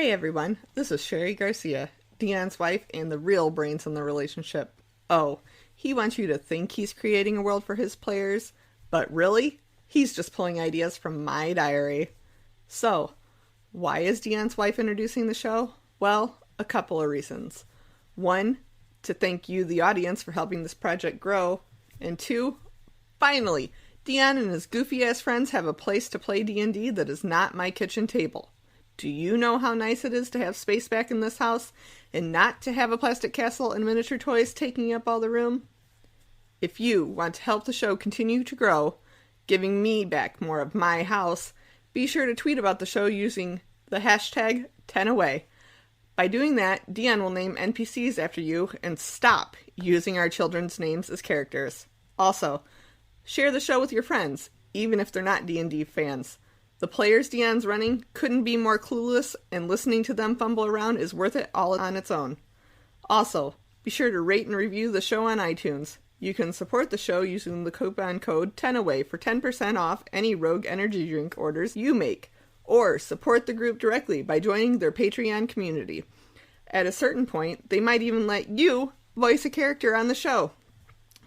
Hey everyone, this is Sherry Garcia, Deion's wife and the real brains in the relationship. Oh, he wants you to think he's creating a world for his players, but really, he's just pulling ideas from my diary. So, why is Deion's wife introducing the show? Well, a couple of reasons. One, to thank you, the audience, for helping this project grow. And two, finally, Deion and his goofy-ass friends have a place to play D&D that is not my kitchen table. Do you know how nice it is to have space back in this house and not to have a plastic castle and miniature toys taking up all the room? If you want to help the show continue to grow, giving me back more of my house, be sure to tweet about the show using the hashtag 10away. By doing that, Deion will name NPCs after you and stop using our children's names as characters. Also, share the show with your friends, even if they're not D&D fans. The players Deion's running couldn't be more clueless, and listening to them fumble around is worth it all on its own. Also, be sure to rate and review the show on iTunes. You can support the show using the coupon code 10away for 10% off any Rogue Energy drink orders you make, or support the group directly by joining their Patreon community. At a certain point, they might even let you voice a character on the show.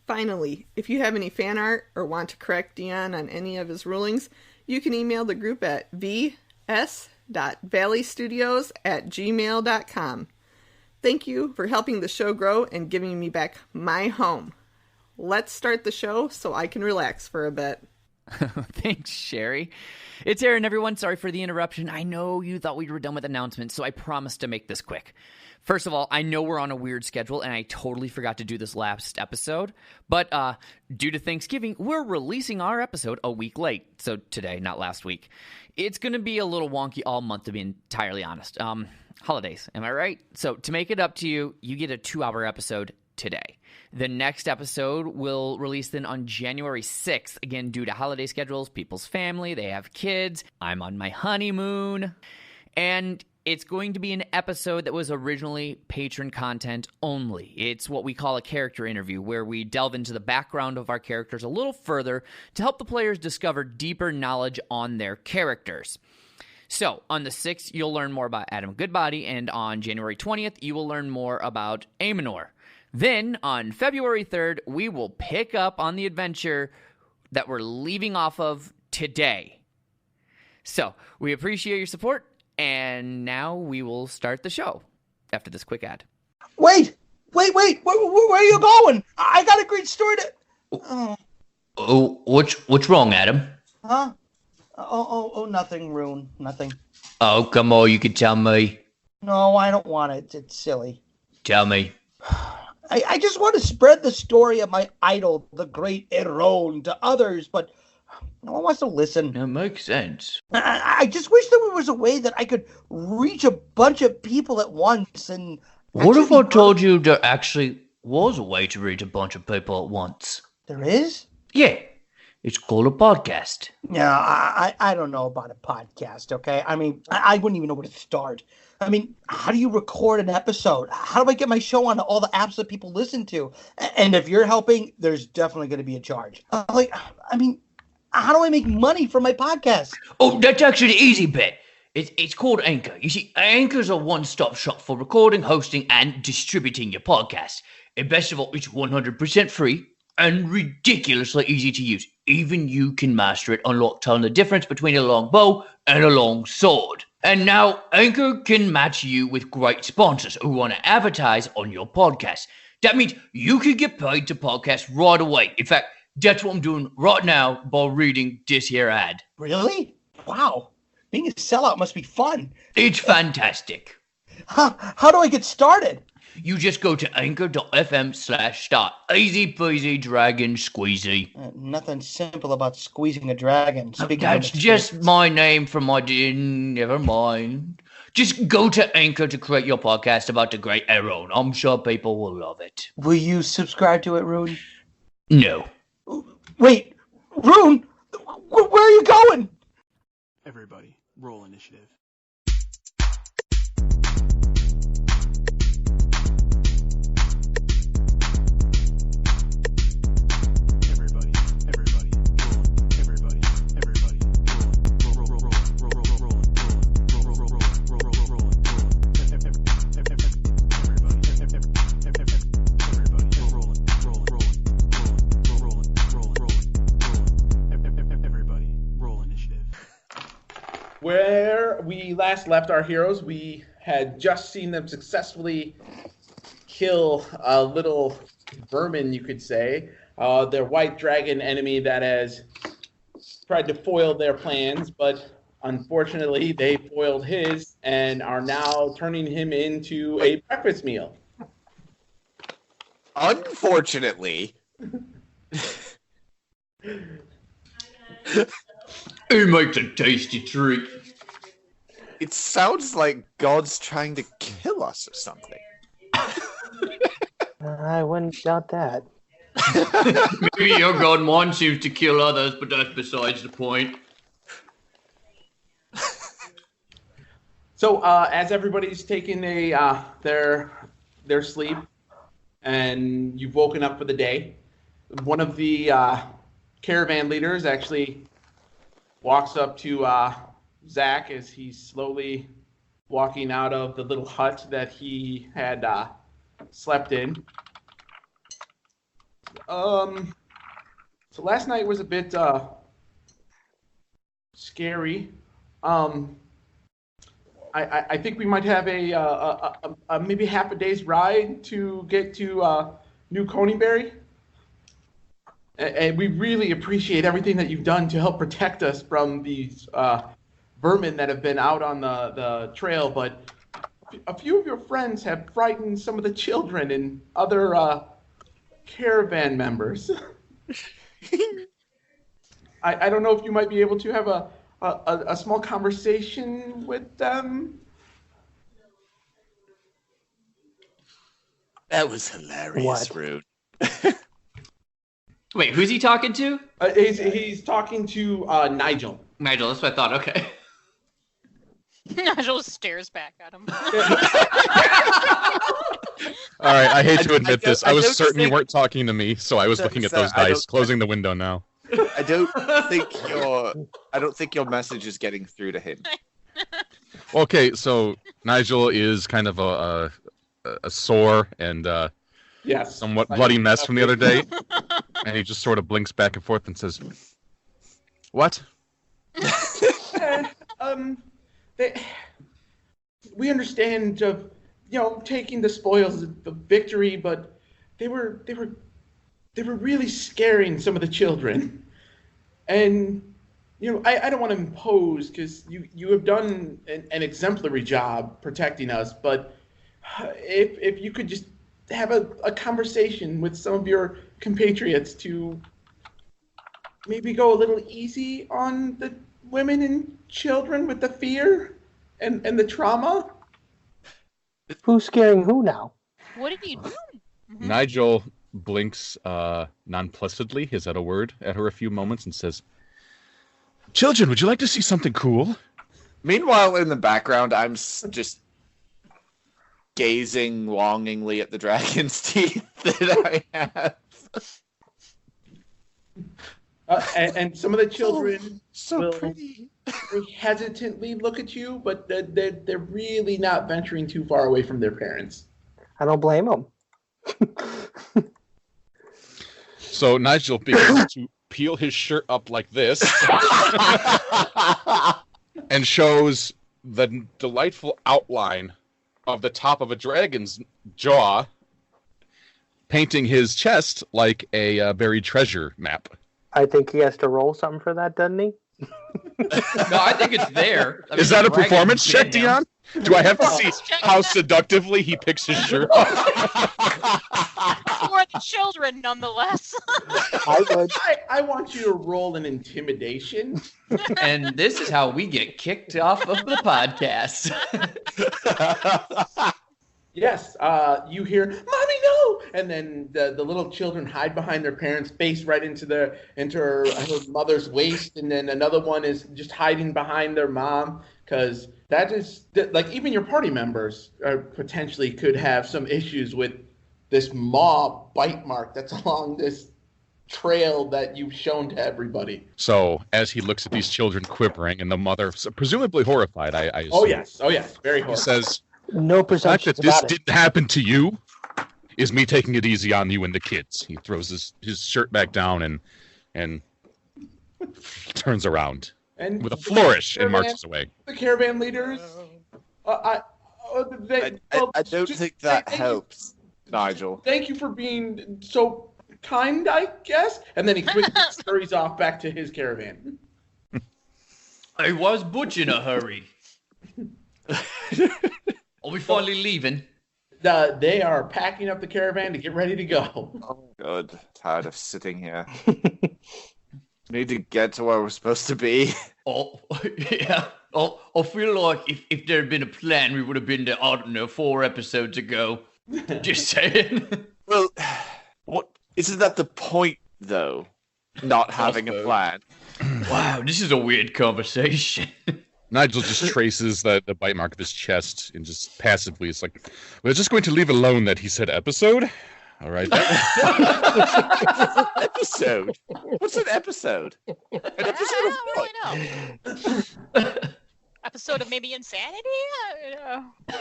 Finally, if you have any fan art or want to correct Deion on any of his rulings, you can email the group at vs.valleystudios@gmail.com. Thank you for helping the show grow and giving me back my home. Let's start the show so I can relax for a bit. Thanks, Sherry. It's Aaron, everyone. Sorry for the interruption. I know you thought we were done with announcements, so I promised to make this quick. First of all, I know we're on a weird schedule, and I totally forgot to do this last episode. But due to Thanksgiving, we're releasing our episode a week late. So today, not last week. It's going to be a little wonky all month, to be entirely honest. Holidays, am I right? So to make it up to you, you get a 2-hour episode today. The next episode will release then on January 6th. Again, due to holiday schedules, people's family, they have kids. I'm on my honeymoon. And it's going to be an episode that was originally patron content only. It's what we call a character interview, where we delve into the background of our characters a little further to help the players discover deeper knowledge on their characters. So, on the 6th, you'll learn more about Adam Goodbody, and on January 20th, you will learn more about Aemonor. Then, on February 3rd, we will pick up on the adventure that we're leaving off of today. So, we appreciate your support. And now we will start the show after this quick ad. Wait! Where are you going? I got a great story to... Oh, what's wrong, Adam? Huh? Oh, nothing, Rune. Nothing. Oh, come on, you can tell me. No, I don't want it. It's silly. Tell me. I just want to spread the story of my idol, the great Eron, to others, but no one wants to listen. That makes sense. I just wish there was a way that I could reach a bunch of people at once and... What if I told you there actually was a way to reach a bunch of people at once? There is? Yeah. It's called a podcast. Yeah, I don't know about a podcast, okay? I mean, I wouldn't even know where to start. I mean, how do you record an episode? How do I get my show on all the apps that people listen to? And if you're helping, there's definitely going to be a charge. How do I make money from my podcast? Oh, that's actually the easy bit. It's called Anchor. You see, Anchor's a one-stop shop for recording, hosting, and distributing your podcast. And best of all, it's 100% free and ridiculously easy to use. Even you can master it, unlock telling the difference between a long bow and a long sword. And now, Anchor can match you with great sponsors who want to advertise on your podcast. That means you can get paid to podcast right away. In fact, that's what I'm doing right now by reading this here ad. Really? Wow. Being a sellout must be fun. It's fantastic. How do I get started? You just go to anchor.fm/start. Easy peasy dragon squeezy. Nothing simple about squeezing a dragon. That's just my name from my... Never mind. Just go to Anchor to create your podcast about the great Eron. I'm sure people will love it. Will you subscribe to it, Rune? No. Wait, Rune? Where are you going? Everybody, roll initiative. we last left our heroes, we had just seen them successfully kill a little vermin, you could say, their white dragon enemy that has tried to foil their plans, but unfortunately they foiled his and are now turning him into a breakfast meal. Unfortunately. He makes a tasty treat. It sounds like God's trying to kill us or something. I wouldn't doubt that. Maybe your god wants you to kill others, but that's besides the point. So as everybody's taking their sleep and you've woken up for the day, one of the caravan leaders actually walks up to Zach as he's slowly walking out of the little hut that he had slept in. So last night was a bit scary. I think we might have a maybe half a day's ride to get to New Conyberry. And we really appreciate everything that you've done to help protect us from these vermin that have been out on the trail. But a few of your friends have frightened some of the children and other caravan members. I don't know if you might be able to have a small conversation with them. That was hilarious, Rude. Wait, who's he talking to? He's talking to Nigel. Nigel, that's what I thought. Okay. Nigel stares back at him. All right, I hate to admit this. I was don't certain you think- weren't talking to me, so I was looking at those I dice, don't- closing the window now. I don't think your message is getting through to him. Okay, so Nigel is kind of a sore and Yes. somewhat bloody mess from the other day, and he just sort of blinks back and forth and says, "What?" We understand of taking the spoils of the victory, but they were really scaring some of the children, and I don't want to impose because you have done an exemplary job protecting us, but if you could just have a conversation with some of your compatriots to maybe go a little easy on the women and children with the fear and the trauma. Who's scaring who now? What did you do? Nigel blinks nonplussedly, is that a word, at her a few moments and says, "Children, would you like to see something cool?" Meanwhile, in the background, I'm just gazing longingly at the dragon's teeth that I have. And some of the children will pretty. they hesitantly look at you, but they're really not venturing too far away from their parents. I don't blame them. So Nigel begins to peel his shirt up like this and shows the delightful outline of the top of a dragon's jaw, painting his chest like a buried treasure map. I think he has to roll something for that, doesn't he? No, I think it's there. Is that a performance check, Dion? Do I have to see how seductively he picks his shirt off? For the children, nonetheless. I would. I want you to roll an intimidation. And this is how we get kicked off of the podcast. Yes, you hear, "Mommy, no!" And then the little children hide behind their parents, face right into her mother's waist, and then another one is just hiding behind their mom, because that is like even your party members potentially could have some issues with this maw bite mark that's along this trail that you've shown to everybody. So as he looks at these children quivering, and the mother, presumably horrified, I assume, Oh yes, very he horrible. says, No "The fact presumptions that this about it. didn't happen to you is me taking it easy on you and the kids." He throws his shirt back down and turns around. And with a flourish and caravan- marches away. The caravan leaders. I don't think that helps, Nigel. Thank you for being so kind, I guess. And then he quickly scurries off back to his caravan. I was butch in a hurry. Are we finally leaving? They are packing up the caravan to get ready to go. Oh, God. Tired of sitting here. Need to get to where we're supposed to be. Oh, yeah. Oh, I feel like if there had been a plan, we would have been there, I don't know, 4 episodes ago. Just saying. Well, what isn't that the point, though? Not having a plan. Wow, this is a weird conversation. Nigel just traces the bite mark of his chest and just passively, it's like, we're just going to leave alone that he said episode. All right. Episode? What's an episode? An episode of what? I don't really know. Episode of maybe Insanity?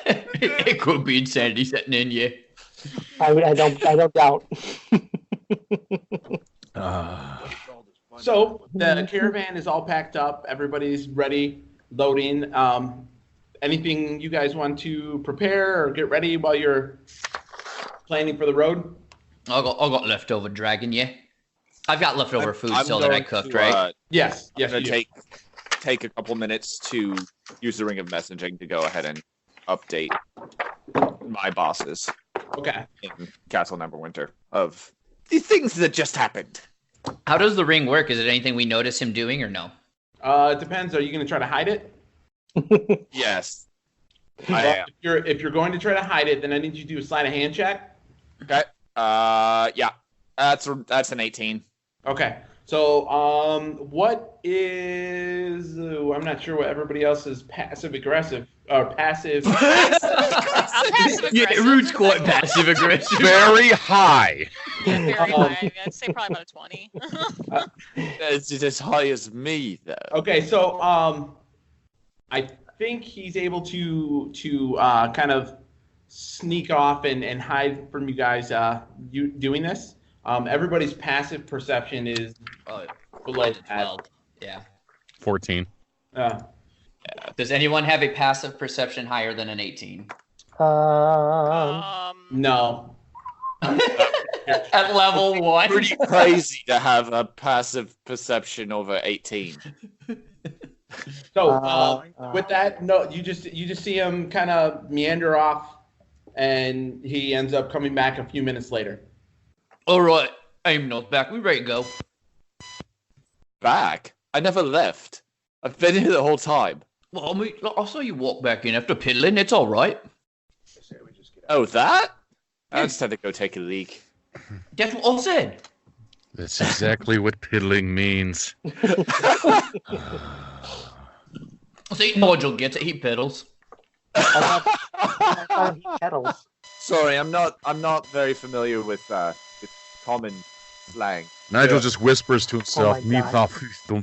It could be insanity setting in, yeah. I don't doubt. So the caravan is all packed up. Everybody's ready, loading. Anything you guys want to prepare or get ready while you're planning for the road? I got leftover dragon, yeah. I've got leftover food I'm still that I going cooked, to, right? Yes. I'm Yes, going you to do. take a couple minutes to use the ring of messaging to go ahead and update my bosses Okay. in Castle Neverwinter of the things that just happened. How does the ring work? Is it anything we notice him doing or no? It depends. Are you going to try to hide it? Yes. Well, if you're going to try to hide it, then I need you to do a sleight of hand check. Okay. Yeah. That's an 18. Okay. So, what is? I'm not sure what everybody else's passive aggressive or passive. I'm passive Yeah, aggressive. Root's quite passive aggressive. Very high. Very high. I'd say probably about a 20. It's as high as me, though. Okay, so I think he's able to kind of sneak off and hide from you guys. You doing this? Everybody's passive perception is below 12. Yeah. 14. Does anyone have a passive perception higher than an 18? No. At level 1? Pretty crazy to have a passive perception over 18. So with that, no, you just see him kind of meander off, and he ends up coming back a few minutes later. All right, I'm not back. We ready to go. Back? I never left. I've been here the whole time. Well, I mean, I saw you walk back in after piddling. It's all right. Oh, that? I just had to go take a leak. That's what I said. That's exactly what piddling means. See, Nigel gets it. He piddles. Petals. Sorry, I'm not very familiar with common slang. Nigel just whispers to himself, Oh my God. "Me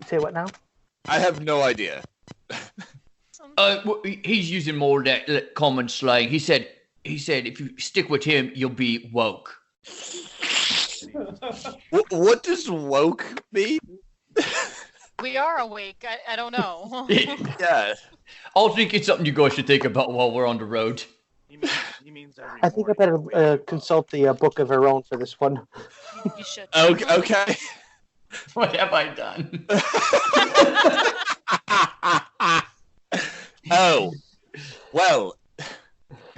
Say what now? I have no idea. He's using more of that common slang. He said if you stick with him, you'll be woke. What does woke mean? We are awake. I don't know. Yeah. I think it's something you guys should think about while we're on the road. He means every I think I better consult the book of her own for this one. You should. Okay. What have I done? Oh. Well,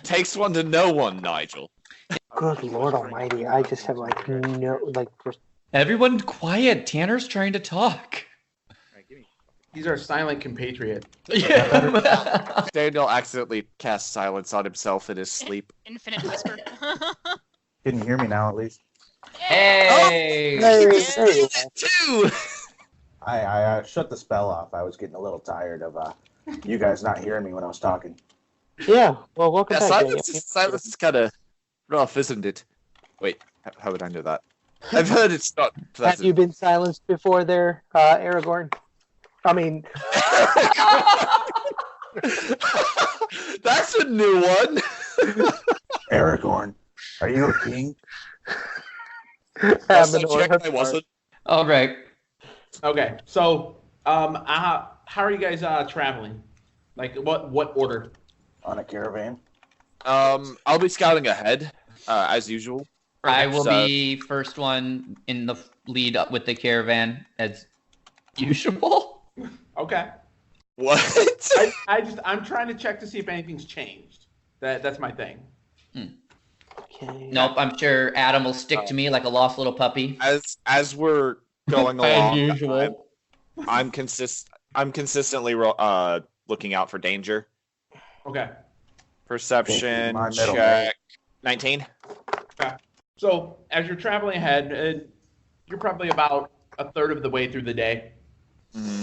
takes one to know one, Nigel. Good Lord Almighty! I just have Everyone quiet. Tanner's trying to talk. He's our silent compatriot. Yeah. Daniel accidentally cast silence on himself in his sleep. Infinite whisper. Can you hear me now at least? Hey! Two. I shut the spell off. I was getting a little tired of you guys not hearing me when I was talking. Yeah. Well, welcome Yeah, back. silence is kind of rough, isn't it? Wait, how would I know that? I've heard it's not pleasant. Have you been silenced before there, Aragorn? I mean, That's a new one. Aragorn, are you a king? Also check I wasn't. All right. Okay, so How are you guys traveling? Like what order? On a caravan. I'll be scouting ahead, as usual. I will So- be first one in the lead up with the caravan as usual. Okay. What? I'm trying to check to see if anything's changed. That's my thing. Okay. Nope, I'm sure Adam will stick to me like a lost little puppy. As we're going As along, usual. I'm consistently looking out for danger. Okay. Perception My middle check. 19. Okay. So as you're traveling ahead, you're probably about a third of the way through the day, Mm-hmm.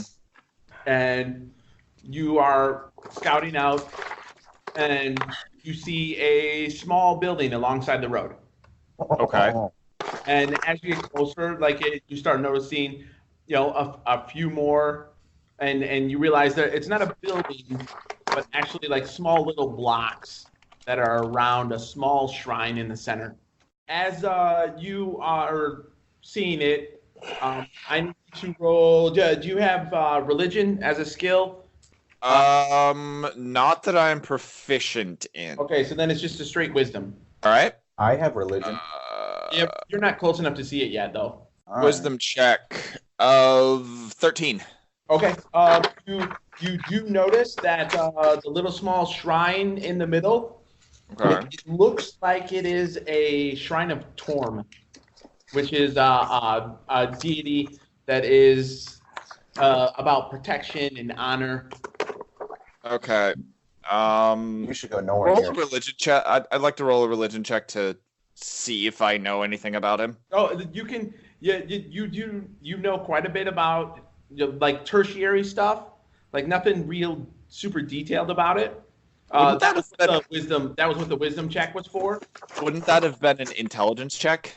and you are scouting out, and you see a small building alongside the road. Okay. And as you get closer, you start noticing, a few more, and you realize that it's not a building, but actually like small little blocks that are around a small shrine in the center. As you are seeing it, I need to roll. Do you have religion as a skill? Not that I'm proficient in. Okay, so then it's just a straight wisdom. All right. I have religion. You're not close enough to see it yet, though. All right. Wisdom check of 13. Okay. You do notice that the little small shrine in the middle, Okay. it looks like it is a shrine of Torm, which is a deity that is about protection and honor. Okay. You should go nowhere Roll near. a religion check. I'd like to roll a religion check to see if I know anything about him. Oh, you can. Yeah, you know quite a bit about like tertiary stuff, like nothing real super detailed about it. Wouldn't That was what the wisdom. That was what the wisdom check was for. Wouldn't that have been an intelligence check?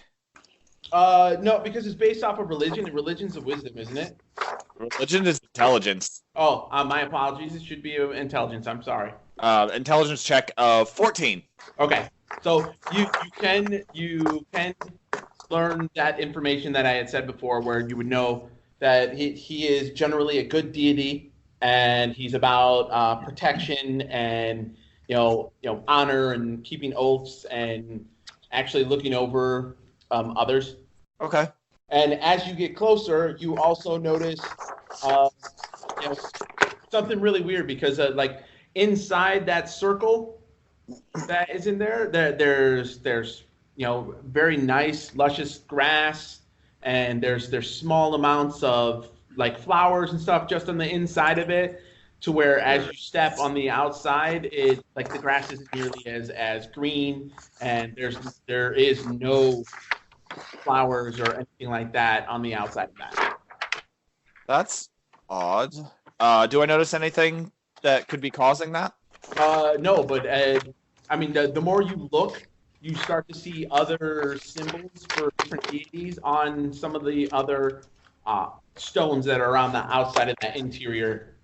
No, because it's based off of religion, and religion's a wisdom, isn't it? Religion is intelligence. Oh, my apologies. It should be intelligence. I'm sorry. Intelligence check of 14. Okay, so you can learn that information that I had said before, where you would know that he is generally a good deity, and he's about protection and honor and keeping oaths and actually looking over others. Okay. And as you get closer, you also notice something really weird, because like inside that circle that is in there's very nice luscious grass, and there's small amounts of like flowers and stuff just on the inside of it, to where as you step on the outside, it like the grass isn't nearly as green, and there is no flowers or anything like that on the outside of that. That's odd. Do I notice anything that could be causing that? No, but I mean, the more you look, you start to see other symbols for different deities on some of the other stones that are around the outside of that interior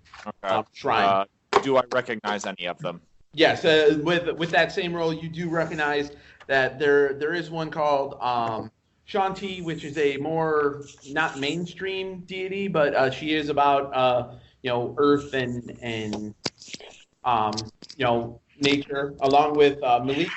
shrine. Do I recognize any of them? Yes, with that same roll, you do recognize that there is one called Shanti, which is a more not mainstream deity, but she is about earth and nature, along with Malik,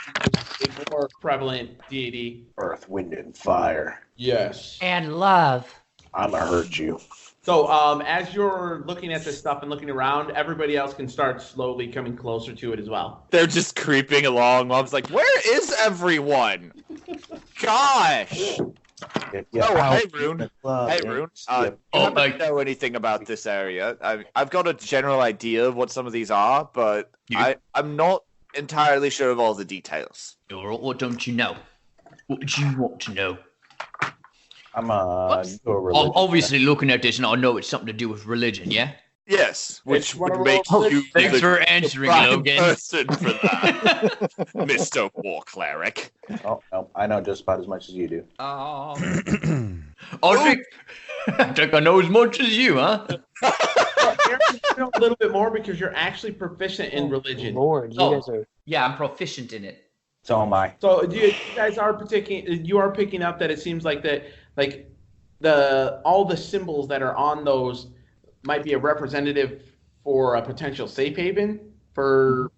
a more prevalent deity. Earth, wind, and fire. Yes. And love. I'ma hurt you. So as you're looking at this stuff and looking around, everybody else can start slowly coming closer to it as well. They're just creeping along. Mom's like, "Where is everyone?" Gosh. Hey, Rune. Hey, Rune. You don't know anything about this area. I've got a general idea of what some of these are, but I'm not entirely sure of all the details. What don't you know? What do you want to know? I'm obviously looking at this, and I know it's something to do with religion, yeah? Yes, which would make you Thanks the for answering, prime Logan. person for that, Mr. War Cleric. Oh, no, I know just about as much as you do. I think I know as much as you, huh? You know a little bit more because you're actually proficient in religion. Lord, you guys are. Yeah, I'm proficient in it. So am I. So you guys are picking up that it seems like that, like all the symbols that are on those might be a representative for a potential safe haven for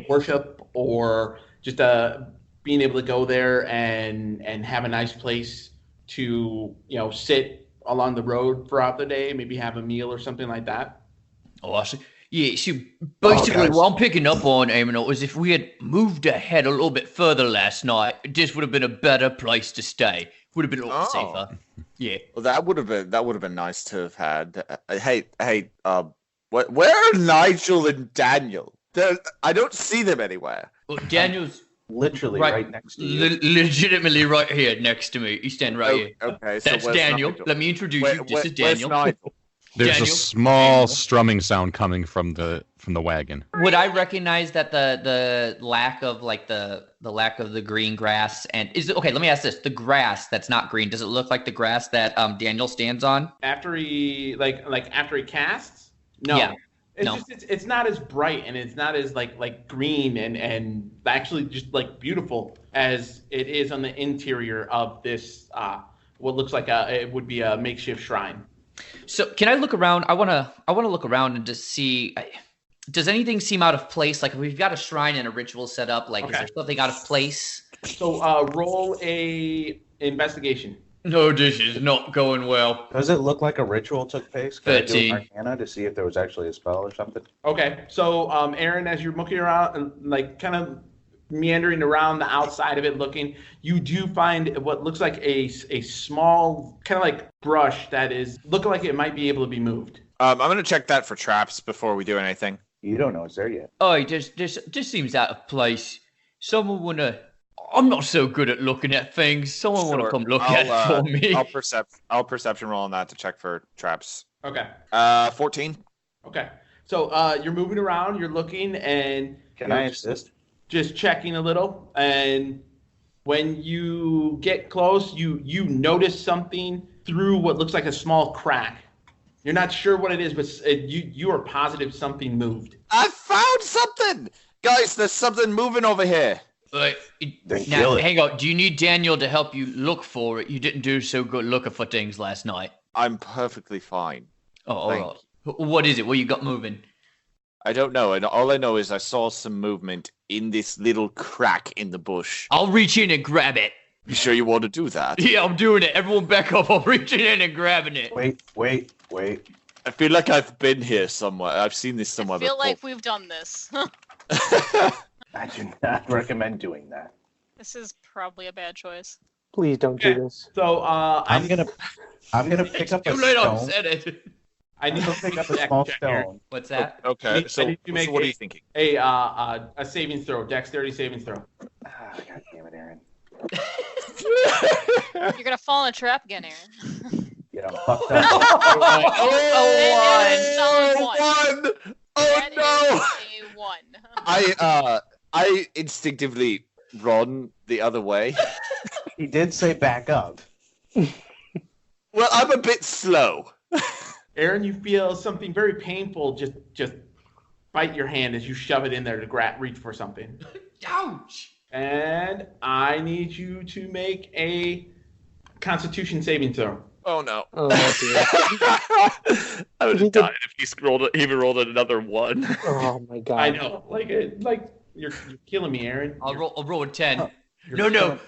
worship, or just being able to go there and have a nice place to sit along the road throughout the day, maybe have a meal or something like that. Oh, I see. Yeah, see, basically what I'm picking up on, Eamon, is if we had moved ahead a little bit further last night, this would have been a better place to stay. Would have been a lot safer. Yeah. Well, that would have been nice to have had. Where are Nigel and Daniel? I don't see them anywhere. Well, Daniel's literally right next to you. Legitimately right here next to me. He's standing right here. Okay, so that's Daniel. Nigel? Let me introduce you. This is Daniel. Where's Nigel? There's Daniel? a small strumming sound coming from the wagon. Would I recognize that the lack of like the lack of the green grass and is it okay? Let me ask this: the grass that's not green, does it look like the grass that Daniel stands on? After he after he casts? No. Yeah. It's not as bright, and it's not as like green and actually just like beautiful as it is on the interior of this what looks like it would be a makeshift shrine. So can I look around? I wanna look around and just see. Does anything seem out of place? Like if we've got a shrine and a ritual set up. Like is there something out of place? So roll a investigation. No, this is not going well. Does it look like a ritual took place? Can 13. I do an Arcana to see if there was actually a spell or something? Okay, so Aaron, as you're looking around and like kind of meandering around the outside of it looking, you do find what looks like a small kind of like brush that is looking like it might be able to be moved. I'm gonna check that for traps before we do anything. You don't know it's there yet. Oh, this seems out of place. Someone wanna... I'm not so good at looking at things. Someone wanna come look at it for me. I'll perception roll on that to check for traps. Okay. 14. Okay. So you're moving around, you're looking, and Can I assist? Just checking a little, and when you get close, you notice something through what looks like a small crack. You're not sure what it is, but you are positive something moved. I found something, guys. There's something moving over here. Now, hang on. Do you need Daniel to help you look for it? You didn't do so good looking for things last night. I'm perfectly fine. Oh, all right. What is it? What you got moving? I don't know, and all I know is I saw some movement in this little crack in the bush. I'll reach in and grab it. You sure you want to do that? Yeah, I'm doing it. Everyone back up. I'm reaching in and grabbing it. Wait. I feel like I've been here somewhere. I've seen this somewhere I feel before. like we've done this. I do not recommend doing that. This is probably a bad choice. Please don't do this. So I'm gonna pick up a Too late. I stone. said it. I need to Pick up a small stone. What's that? Okay, so need to make what are you thinking? a savings throw, dexterity savings throw. God damn it, Aaron. You're gonna fall in a trap again, Aaron. Yeah, I'm fucked up. That is a solid one. Oh That no! is a 1. I instinctively run the other way. He did say back up. Well, I'm a bit slow. Aaron, you feel something very painful just bite your hand as you shove it in there to reach for something. Ouch! And I need you to make a Constitution saving throw. Oh no! Oh dear. I would have died if he rolled another 1. Oh my god. I know, like you're killing me, Aaron. I'll roll a 10. You're No.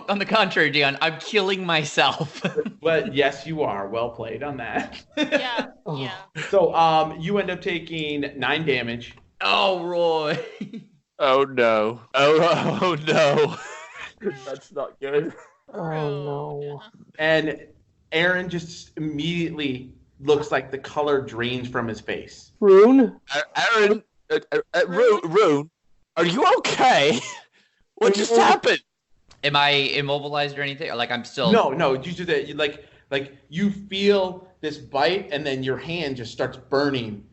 On the contrary, Dion, I'm killing myself. But yes, you are. Well played on that. Yeah, Oh. yeah. So you end up taking 9 damage. Oh, Roy. Oh no! Oh no! That's not good. Oh no. And Aaron just immediately looks like the color drains from his face. Rune? Aaron, Rune, are you okay? What just happened? Am I immobilized or anything? Or like I'm still? No. You do that. Like you feel this bite, and then your hand just starts burning,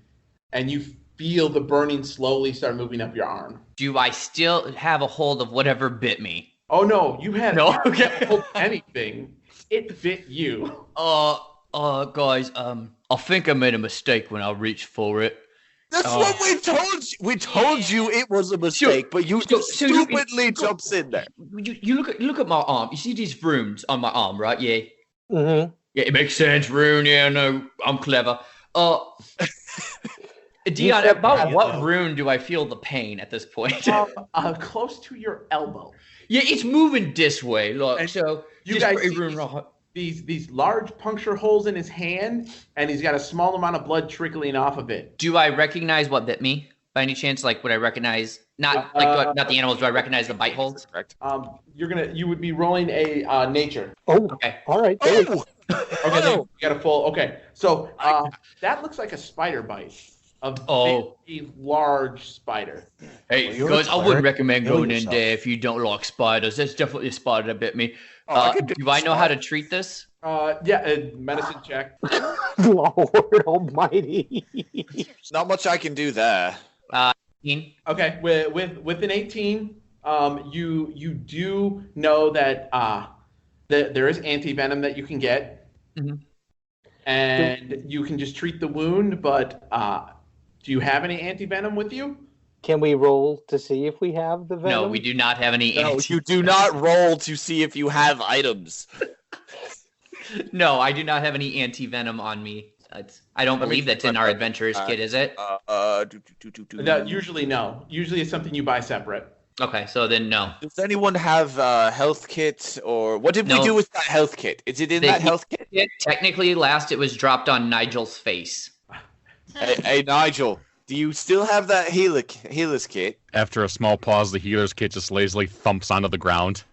and you feel the burning slowly start moving up your arm. Do I still have a hold of whatever bit me? Oh no, you had No, you okay. can't hold anything. It bit you. Guys, I think I made a mistake when I reached for it. That's what we told you. We told you it was a mistake, but you stupidly jumps in there. You look at my arm. You see these runes on my arm, right? Yeah. Mm-hmm. Yeah, it makes sense, Rune. Yeah, no, I'm clever. Dion, about what rune do I feel the pain at this point? Close to your elbow. Yeah, it's moving this way. Look, And so you just guys put a see rune these large puncture holes in his hand, and he's got a small amount of blood trickling off of it. Do I recognize what bit me by any chance? Like, would I recognize not not the animals? Do I recognize the bite holes? Correct. You would be rolling a nature. Oh, Okay. all right. Oh! Okay, then you got a full. Okay, so that looks like a spider bite. A very large spider. Hey, guys, I wouldn't recommend going in there if you don't like spiders. There's definitely a spider that bit me. Do I know how to treat this? Medicine check. Lord Almighty. Not much I can do there. 18. Okay, with an 18, you do know that there is anti-venom that you can get, and you can just treat the wound. But do you have any anti-venom with you? Can we roll to see if we have the venom? No, we do not have any. No, you do not roll to see if you have items. No, I do not have any anti-venom on me. I don't believe that's in our adventurer's kit, is it? No, usually no. Usually it's something you buy separate. Okay, so then no. Does anyone have a health kit, or what did we do with that health kit? Is it in that health kit? Technically, last it was dropped on Nigel's face. Hey, Nigel, do you still have that healer's kit? After a small pause, the healer's kit just lazily thumps onto the ground.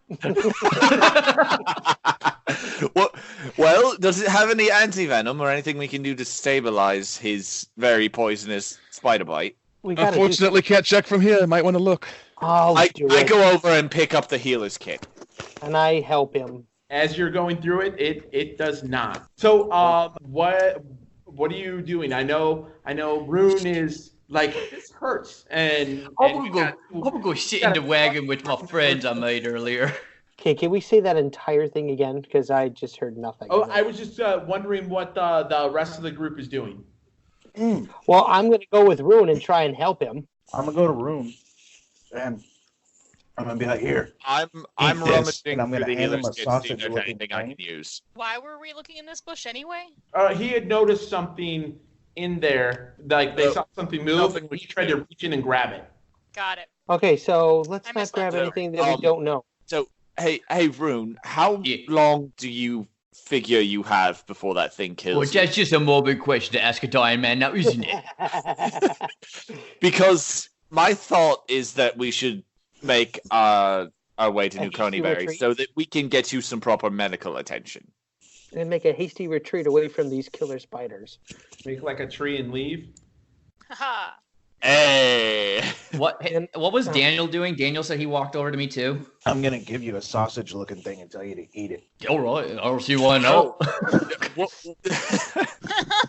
Well, does it have any anti-venom or anything we can do to stabilize his very poisonous spider bite? Unfortunately, can't check from here. I might want to look. I go over and pick up the healer's kit. And I help him. As you're going through it, it does not. So, what are you doing? I know Rune is like, this hurts, and I'm gonna go sit in the wagon with my friends I made earlier. Okay, can we say that entire thing again? Because I just heard nothing. Oh, I was just wondering what the rest of the group is doing. Well, I'm going to go with Rune and try and help him. I'm going to go to Rune, and I'm going to be like, here. I'm rummaging I'm through gonna the hand him healer's a kit to see if sausage there's looking anything I thing. can use. Why were we looking in this bush anyway? He had noticed something in there, like they saw something move, and he tried to reach in and grab it. Got it. Okay, so let's not grab anything that we don't know. So, hey, Rune, how long do you figure you have before that thing kills Well, you? that's just a morbid question to ask a dying man now, isn't it? Because my thought is that we should make our way to New Conyberry so that we can get you some proper medical attention. And make a hasty retreat away from these killer spiders. Make like a tree and leave. Haha. Hey! What was Daniel doing? Daniel said he walked over to me too. I'm going to give you a sausage-looking thing and tell you to eat it. All right, I don't see why not.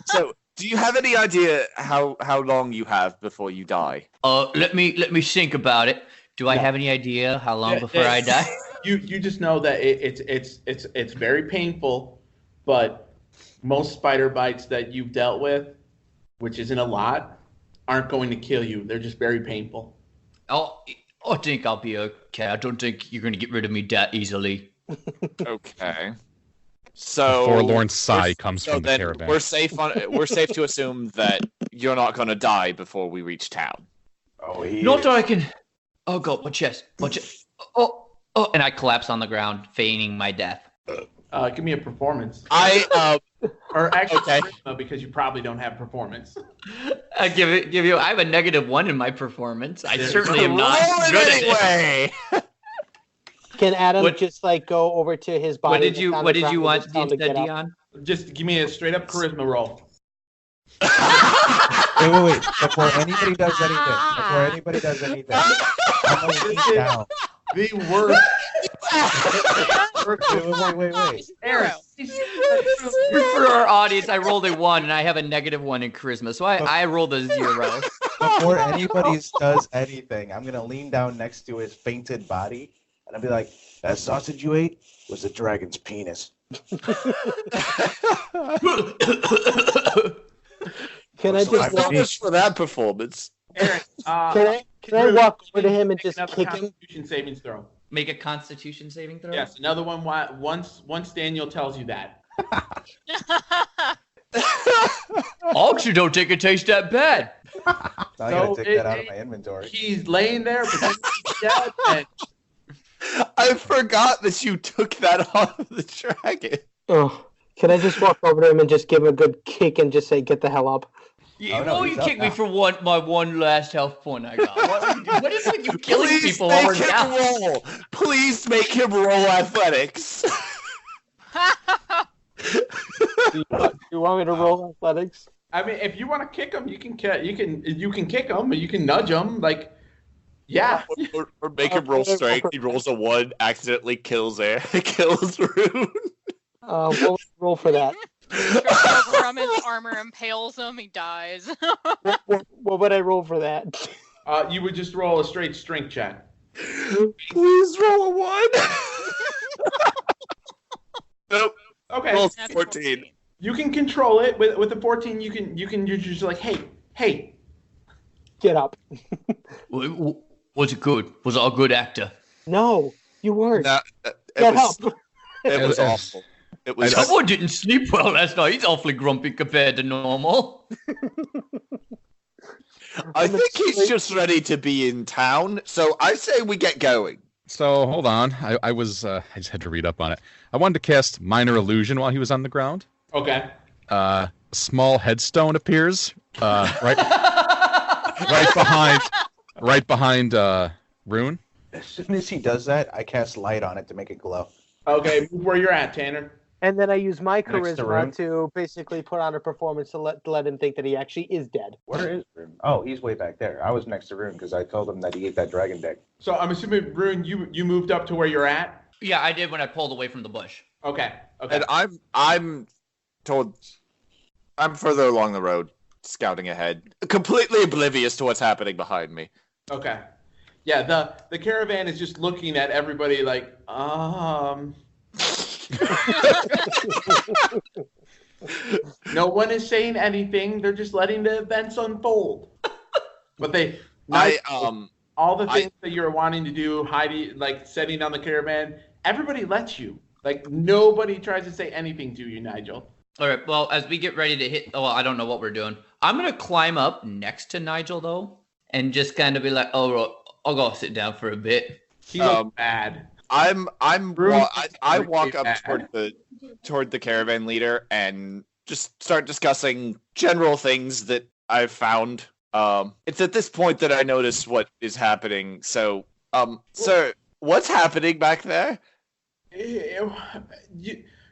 So, do you have any idea how long you have before you die? Let me think about it. Do I have any idea how long before I die? You just know that it's very painful, but most spider bites that you've dealt with, which isn't a lot, aren't going to kill you. They're just very painful. I think I'll be okay. I don't think you're going to get rid of me that easily. Okay. So A forlorn sigh comes from the then caravan. We're safe to assume that you're not going to die before we reach town. Oh, Not that I can. Oh god, my chest. Oh, And I collapse on the ground, feigning my death. Give me a performance. Or actually, okay. charisma, because you probably don't have performance. I give you. I have a -1 in my performance. I certainly am not Roll it good at it. anyway. Can Adam just like go over to his body? What did you want to instead, Dion? Just give me a straight up charisma roll. Wait. Before anybody does anything, I'm going to lean down. The worst. Wait. Aaron. For our audience, I rolled a 1 and I have a -1 in charisma, so I rolled a 0. Before anybody does anything, I'm going to lean down next to his fainted body, and I'll be like, that sausage you ate was a dragon's penis. Can I just walk, for that performance? Aaron, can I walk over to him and just kick him? Constitution savings throw. Make a Constitution saving throw. Yes, another one. Once Daniel tells you that. Actually, don't take a taste that bad. I gotta take that out of my inventory. He's laying there pretending he's dead, and I forgot that you took that off of the dragon. Oh, can I just walk over to him and just give him a good kick and just say, "Get the hell up"? Yeah, Oh, no, you he's up kick me now. for my one last health point I got. What is with you killing Please people while we're make him down? roll. Please make him roll athletics. You want me to roll athletics? I mean, if you want to kick him, you can kick him, but you can nudge him. Like, yeah. Or make him roll strength. He rolls a 1, accidentally kills Rune. We'll roll for that. Trips over him, his armor impales him, he dies. What would I roll for that? You would just roll a straight strength check. Please roll a 1. Nope. Okay. Roll That's 14. You can control it with the 14. You're just like, hey. Get up. Was it good? Was I a good actor? No, you weren't. It Get was, up. it was awful. It was. Someone didn't sleep well last night. He's awfully grumpy compared to normal. I think he's just ready to be in town. So I say we get going. So hold on. I just had to read up on it. I wanted to cast Minor Illusion while he was on the ground. Okay. A small headstone appears right behind Rune. As soon as he does that, I cast light on it to make it glow. Okay, move where you're at, Tanner. And then I use my Next to charisma Rune. to basically put on a performance to let him think that he actually is dead. Where is Rune? Oh, he's way back there. I was next to Rune because I told him that he ate that dragon dick. So I'm assuming, Rune, you moved up to where you're at? Yeah, I did when I pulled away from the bush. Okay. And I'm further along the road, scouting ahead, completely oblivious to what's happening behind me. Okay. Yeah, the caravan is just looking at everybody like, No one is saying anything. They're just letting the events unfold. But all the things that you're wanting to do, hiding, like setting down the caravan, everybody lets you. Like, nobody tries to say anything to you, Nigel. All right, well, as we get ready to hit... Oh, well, I don't know what we're doing. I'm going to climb up next to Nigel, though, and just kind of be like, oh, I'll go sit down for a bit. He looks bad. I walk up toward the caravan leader and just start discussing general things that I've found. It's at this point that I notice what is happening. So, sir, what's happening back there?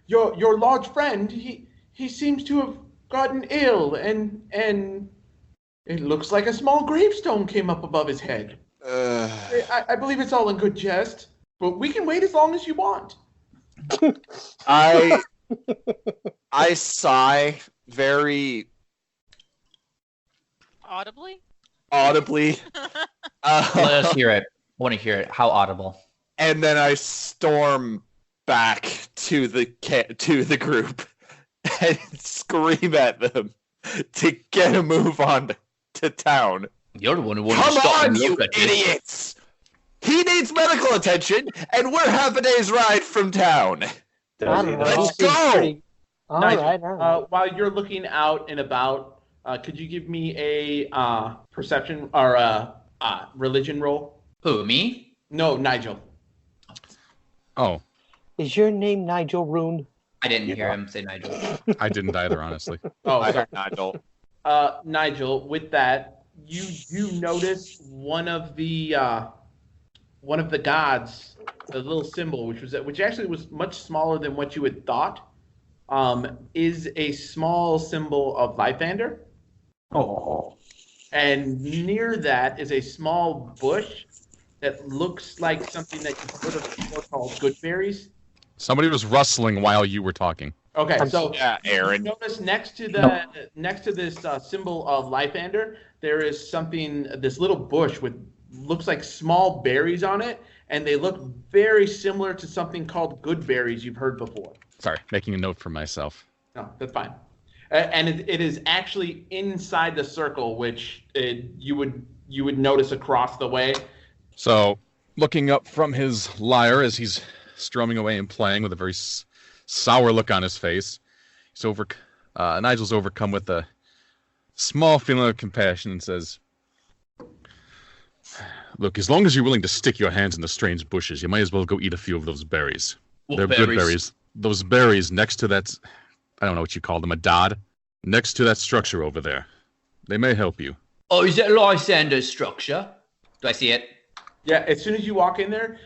Your large friend, he seems to have gotten ill, and it looks like a small gravestone came up above his head. I believe it's all in good jest, but we can wait as long as you want. I sigh very Audibly? audibly. Let us hear it. I want to hear it. How audible? And then I storm back to the group and scream at them to get a move on to town. You're the one who wanted Come to stop on, and you look at you. idiots! He needs medical attention, and we're half a day's ride from town. Let's go! All Nigel, right. while you're looking out and about, could you give me a perception or a religion roll? Who, me? No, Nigel. Oh, Is your name Nigel Rune? I didn't hear him say Nigel. I didn't either, honestly. Oh, I sorry. heard Nigel. Nigel, with that, you notice one of the gods, the little symbol, which actually was much smaller than what you had thought, is a small symbol of Lythander. Oh. And near that is a small bush that looks like something that you've heard of before called goodberries. Somebody was rustling while you were talking. Okay, so Yeah, Aaron. notice next to this symbol of Lythander, there is this little bush with looks like small berries on it, and they look very similar to something called goodberries you've heard before. Sorry, making a note for myself. No, that's fine. And it is actually inside the circle, which you would notice across the way. So, looking up from his lyre as he's strumming away and playing with a very sour look on his face, Nigel's overcome with a small feeling of compassion and says, "Look, as long as you're willing to stick your hands in the strange bushes, you might as well go eat a few of those berries. They're good berries. Those berries next to that, I don't know what you call them, a dod, next to that structure over there. They may help you." Oh, is that Lysander's structure? Do I see it? Yeah, as soon as you walk in there,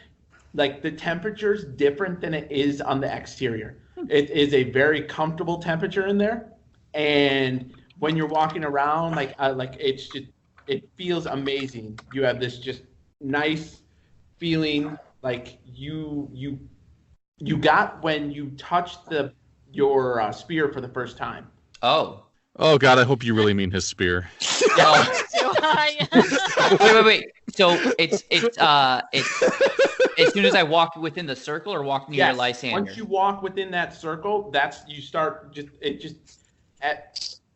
like the temperature's different than it is on the exterior. It is a very comfortable temperature in there, and when you're walking around, like it feels amazing. You have this just nice feeling like you got when you touched your spear for the first time. Oh. Oh God, I hope you really mean his spear. Wait. So it's as soon as I walk within the circle or walk near Lysander? Once you walk within that circle,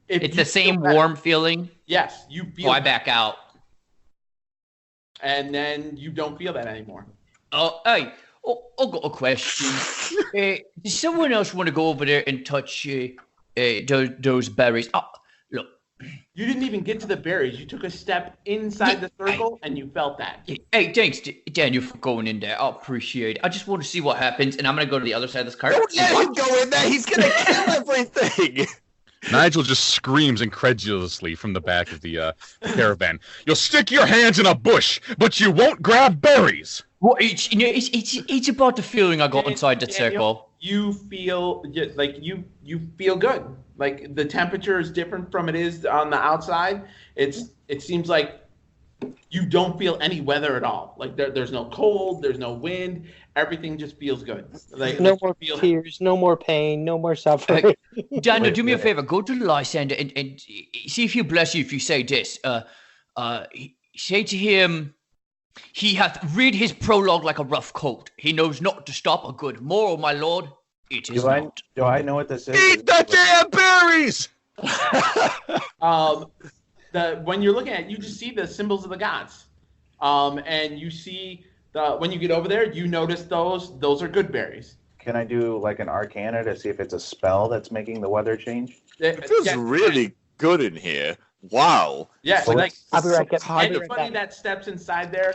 it's the same warm feeling? Yes, you feel I back out. And then you don't feel that anymore. Oh, hey, I've got a question. Does someone else want to go over there and touch those berries? Oh, look. You didn't even get to the berries. You took a step inside the circle, and you felt that. Hey, thanks, Daniel, for going in there. I appreciate it. I just want to see what happens, and I'm going to go to the other side of this cart. Don't let him go in there. He's going to kill everything. Nigel just screams incredulously from the back of the caravan. "You'll stick your hands in a bush, but you won't grab berries." Well, it's about the feeling I got inside the circle. You feel like you feel good. Like the temperature is different from it is on the outside. It seems like you don't feel any weather at all. Like there's no cold, there's no wind. Everything just feels good. Like no more tears, no more pain, no more suffering. Daniel, do me a favor. Go to Lysander and see if he'll bless you if you say this. Say to him, "He hath rid his prologue like a rough coat. He knows not to stop a good moral, my lord. It is not." Do I know what this is? Eat the damn berries! When you're looking at it, you just see the symbols of the gods. And you see when you get over there, you notice those are good berries. Can I do like an arcana to see if it's a spell that's making the weather change? It feels really good in here. Wow. Yeah, like I'll be right back. anybody that steps inside there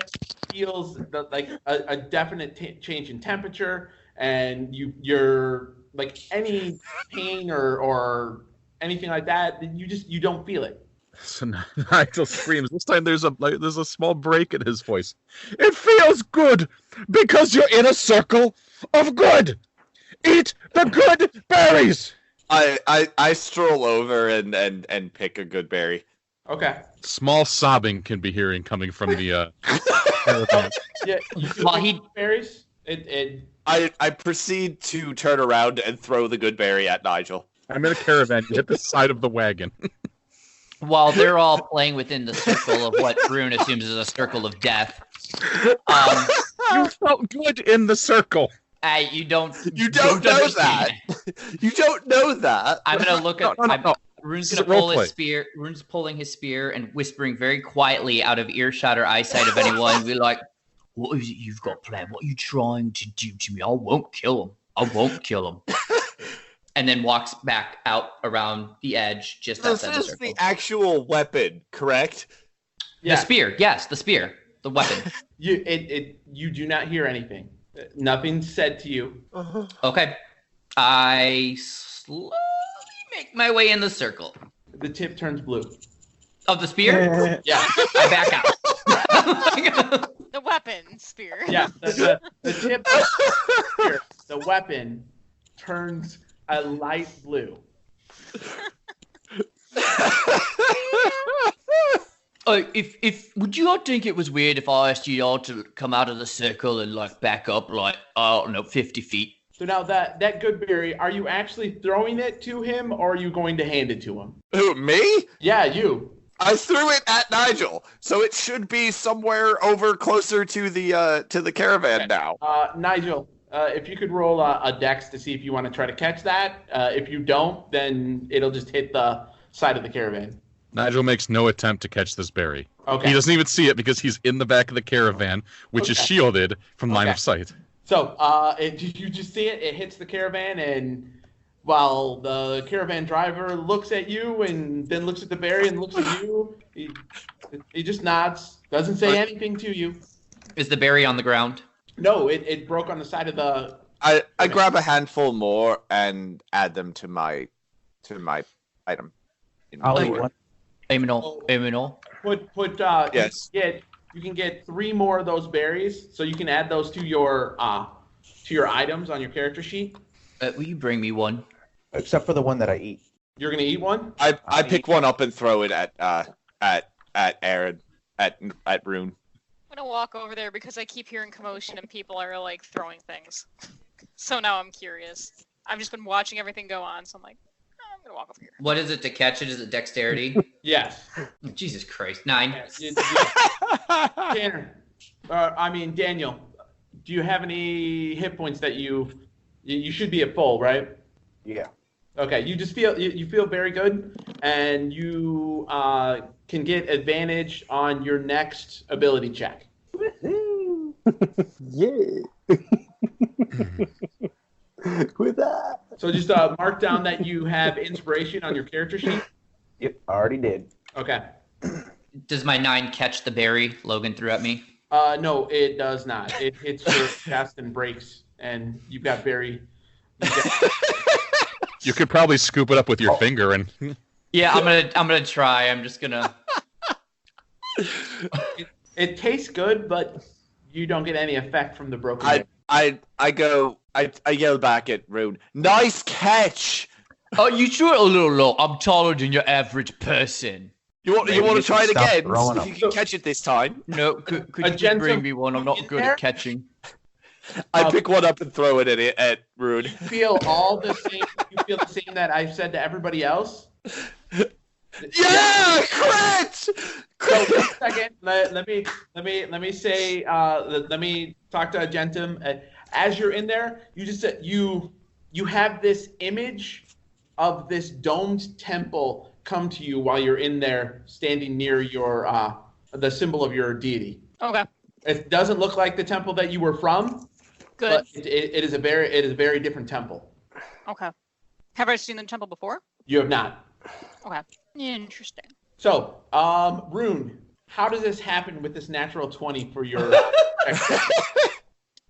feels like a definite change in temperature, and you're like any pain or anything like that, you don't feel it. So Nigel screams. This time there's a small break in his voice. "It feels good because you're in a circle of good. Eat the good berries." I stroll over and pick a good berry. Okay. Small sobbing can be hearing coming from the caravan. Yeah. You berries. I proceed to turn around and throw the good berry at Nigel. I'm in a caravan. You hit the side of the wagon. While they're all playing within the circle of what Rune assumes is a circle of death. You felt good in the circle. You don't know that. You don't know that. I'm gonna look at. No. Rune's gonna pull his spear. Rune's pulling his spear and whispering very quietly out of earshot or eyesight of anyone. Be like, "What is it you've got planned? What are you trying to do to me? I won't kill him. I won't kill him." And then walks back out around the edge, just outside the circle. This is the actual weapon, correct? Yeah. The spear, yes, the spear, the weapon. You do not hear anything. Nothing's said to you. Okay. I slowly make my way in the circle. The tip turns blue. Of the spear? Yeah. I back out. The weapon spear. Yeah. The tip of the spear, the weapon turns a light blue. If would you all think it was weird if I asked you all to come out of the circle and like back up like I don't know 50 feet? So now that good berry, are you actually throwing it to him, or are you going to hand it to him? Who, me? Yeah, you. I threw it at Nigel, so it should be somewhere over closer to the caravan now. Nigel, if you could roll a dex to see if you want to try to catch that. If you don't, then it'll just hit the side of the caravan. Nigel makes no attempt to catch this berry. Okay. He doesn't even see it because he's in the back of the caravan, which is shielded from line of sight. So you just see it. It hits the caravan, and while the caravan driver looks at you and then looks at the berry and looks at you. He just nods, doesn't say anything to you. Is the berry on the ground? No, it broke on the side of the... I grab a handful more and add them to my item. I'll eat one. Amen. Yes. You can get 3 more of those berries, so you can add those to your items on your character sheet. Will you bring me one? Except for the one that I eat. You're gonna eat one? I pick one up and throw it at Aaron, at Rune. I'm gonna walk over there because I keep hearing commotion and people are like throwing things. So now I'm curious. I've just been watching everything go on, so I'm like, I'm gonna walk over here. What is it to catch it? Is it dexterity? Yes. Jesus Christ, 9. Daniel, do you have any hit points that you should be at full, right? Yeah. Okay, you just feel you feel very good, and you can get advantage on your next ability check. Yeah. With that. So just mark down that you have inspiration on your character sheet. Yep, already did. Okay. Does my 9 catch the berry Logan threw at me? No, it does not. It hits your chest and breaks, and you've got very. You could probably scoop it up with your finger and. Yeah, I'm gonna try. I'm just gonna. It tastes good, but you don't get any effect from the broken. I yell back at Rune. Nice catch. Oh, you threw it a little low. I'm taller than your average person. You want to try it again? throwing See if you can catch it this time. No, could you bring me one? I'm not good at catching. I pick one up and throw it at Rune. You feel all the same. You feel the same that I've said to everybody else. Yeah, crit! So wait a second. Let me say. Let me talk to Argentum. As you're in there, you just you have this image of this domed temple come to you while you're in there, standing near your the symbol of your deity. Okay. It doesn't look like the temple that you were from. Good. But it is a very different temple. Okay. Have I seen the temple before? You have not. Okay. Interesting. So, Rune, how does this happen with this natural 20 for your?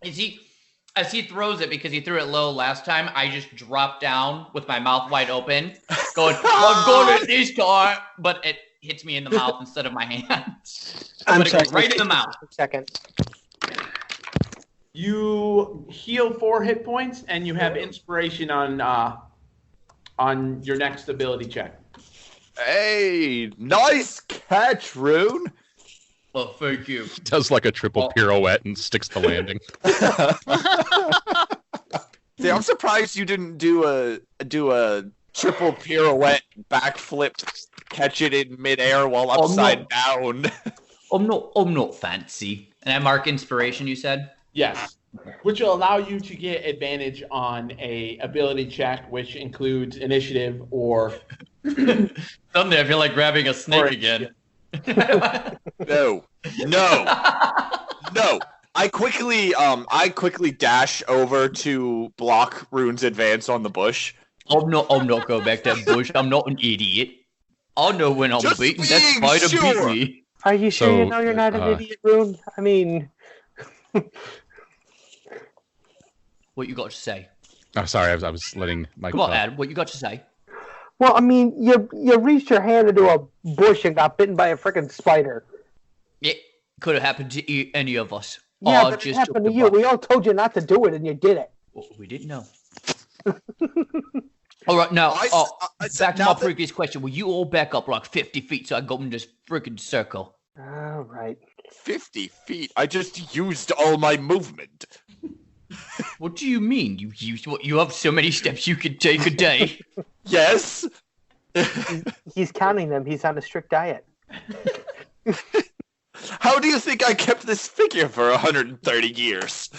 As he throws it, because he threw it low last time, I just drop down with my mouth wide open, going, I'm going at this time, but it hits me in the mouth instead of my hand. I'm But it sorry. goes right in the mouth. Second. You heal 4 hit points, and you have inspiration on your next ability check. Hey, nice catch, Rune. Oh, thank you. Does like a triple pirouette and sticks the landing. See, I'm surprised you didn't do a triple pirouette backflip, catch it in midair while upside down. I'm not fancy. And I mark inspiration, you said? Yes, which will allow you to get advantage on a ability check, which includes initiative or. Suddenly I feel like grabbing a snake again. No. I quickly dash over to block Rune's advance on the bush. I'm not going back to that bush. I'm not an idiot. I know when I'm Just beaten. That being spider sure. beat me. Are you sure So, you know you're not an idiot, Rune? I mean, What you got to say? Oh, sorry, I was letting Mike. Come on, talk. Adam. What you got to say? well, I mean, you reached your hand into a bush and got bitten by a freaking spider. It could have happened to any of us. Yeah, I but it just happened to took you. the bump. We all told you not to do it, and you did it. Well, we didn't know. All right, now, back to my previous question. Will you all back up like 50 feet so I go in this freaking circle? All right. 50 feet. I just used all my movement. What do you mean? You have so many steps you could take a day. Yes. He's counting them. He's on a strict diet. How do you think I kept this figure for 130 years?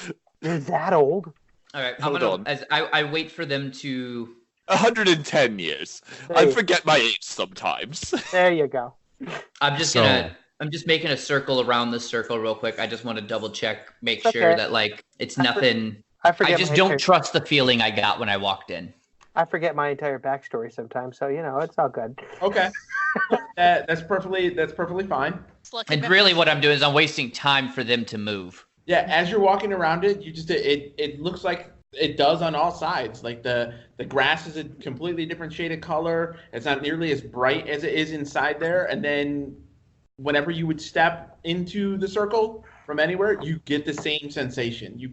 You're that old? All right, Hold on. as I wait for them to... 110 years. There I you- forget my age sometimes. There you go. I'm just making a circle around this circle real quick. I just want to double check, make It's sure okay. that like it's nothing. I forget. I just my don't turn. trust the feeling I got when I walked in. I forget my entire backstory sometimes, so it's all good. Okay, that's perfectly fine. And really, what I'm doing is I'm wasting time for them to move. Yeah, as you're walking around it, it looks like it does on all sides. Like the grass is a completely different shade of color. It's not nearly as bright as it is inside there. And then whenever you would step into the circle from anywhere, you get the same sensation. You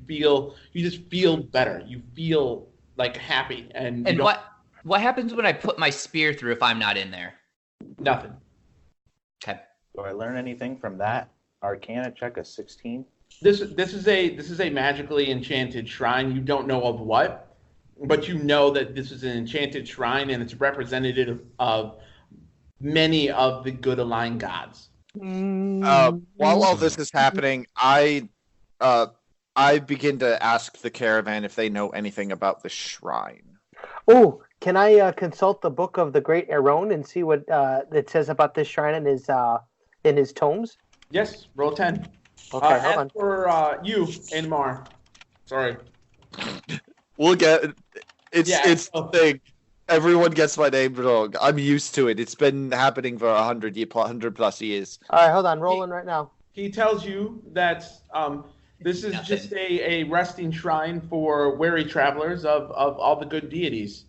just feel better. You feel like happy. And what happens when I put my spear through if I'm not in there? Nothing. Okay. Do I learn anything from that? Arcana check a 16. This is a magically enchanted shrine. You don't know of what, but you know that this is an enchanted shrine and it's representative of many of the good aligned gods. While all this is happening, I begin to ask the caravan if they know anything about the shrine. Oh, can I consult the book of the Great Aaron and see what it says about this shrine in his tomes? Yes, roll 10. Okay, hold on. For you, Inmar. Sorry. We'll get it's a thing. Everyone gets my name wrong. I'm used to it. It's been happening for 100 plus years. All right, hold on. Rolling right now. He tells you that this is just a resting shrine for weary travelers of all the good deities.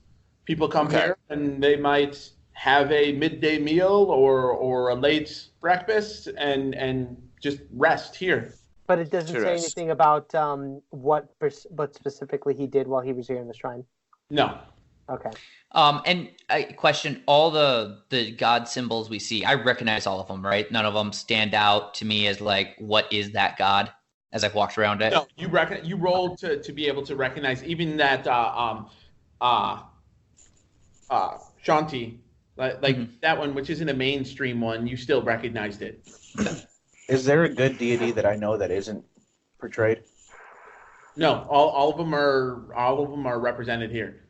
People come here and they might have a midday meal or a late breakfast and just rest here. But it doesn't say anything about what specifically he did while he was here in the shrine. No. Okay. And I question all the god symbols we see. I recognize all of them, right? None of them stand out to me as like, what is that god? As I've walked around it. No, you rolled to be able to recognize even that Shanti, like that one, which isn't a mainstream one. You still recognized it. Is there a good deity that I know that isn't portrayed? No, all of them are represented here.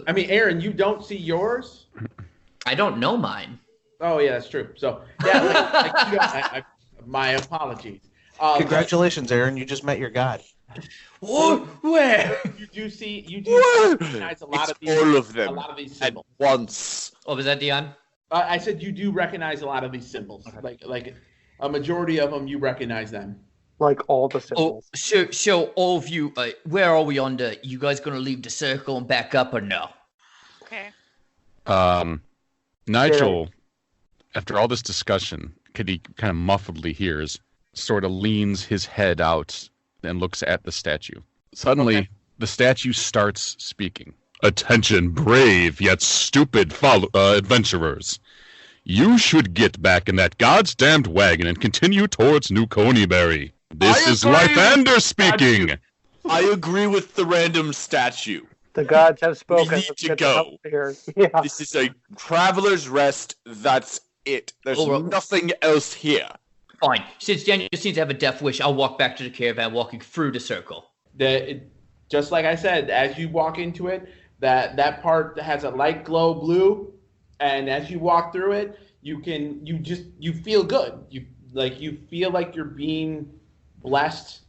I mean, Aaron, you don't see yours? I don't know mine. Oh yeah, that's true. So yeah, my apologies. Congratulations, Aaron! You just met your god. What? Where? You do recognize a lot of these. All of them. A lot of these symbols. At once. What was that, Dion? I said you do recognize a lot of these symbols. Okay. Like a majority of them, you recognize them. Like all the symbols. So all of you, where are we on the? You guys gonna leave the circle and back up or no? Okay. Nigel, after all this discussion, he kind of muffledly hears, sort of leans his head out and looks at the statue. Suddenly, the statue starts speaking. Attention, brave yet stupid adventurers. You should get back in that goddamned wagon and continue towards New Conyberry. This is Lythander speaking. I agree with the random statue. The gods have spoken. We need to go. Yeah. This is a traveler's rest. That's it. There's nothing else here. Fine. Since Daniel seems to have a death wish, I'll walk back to the caravan, walking through the circle. Just like I said, as you walk into it, that part has a light glow blue, and as you walk through it, you feel good. You feel like you're being blessed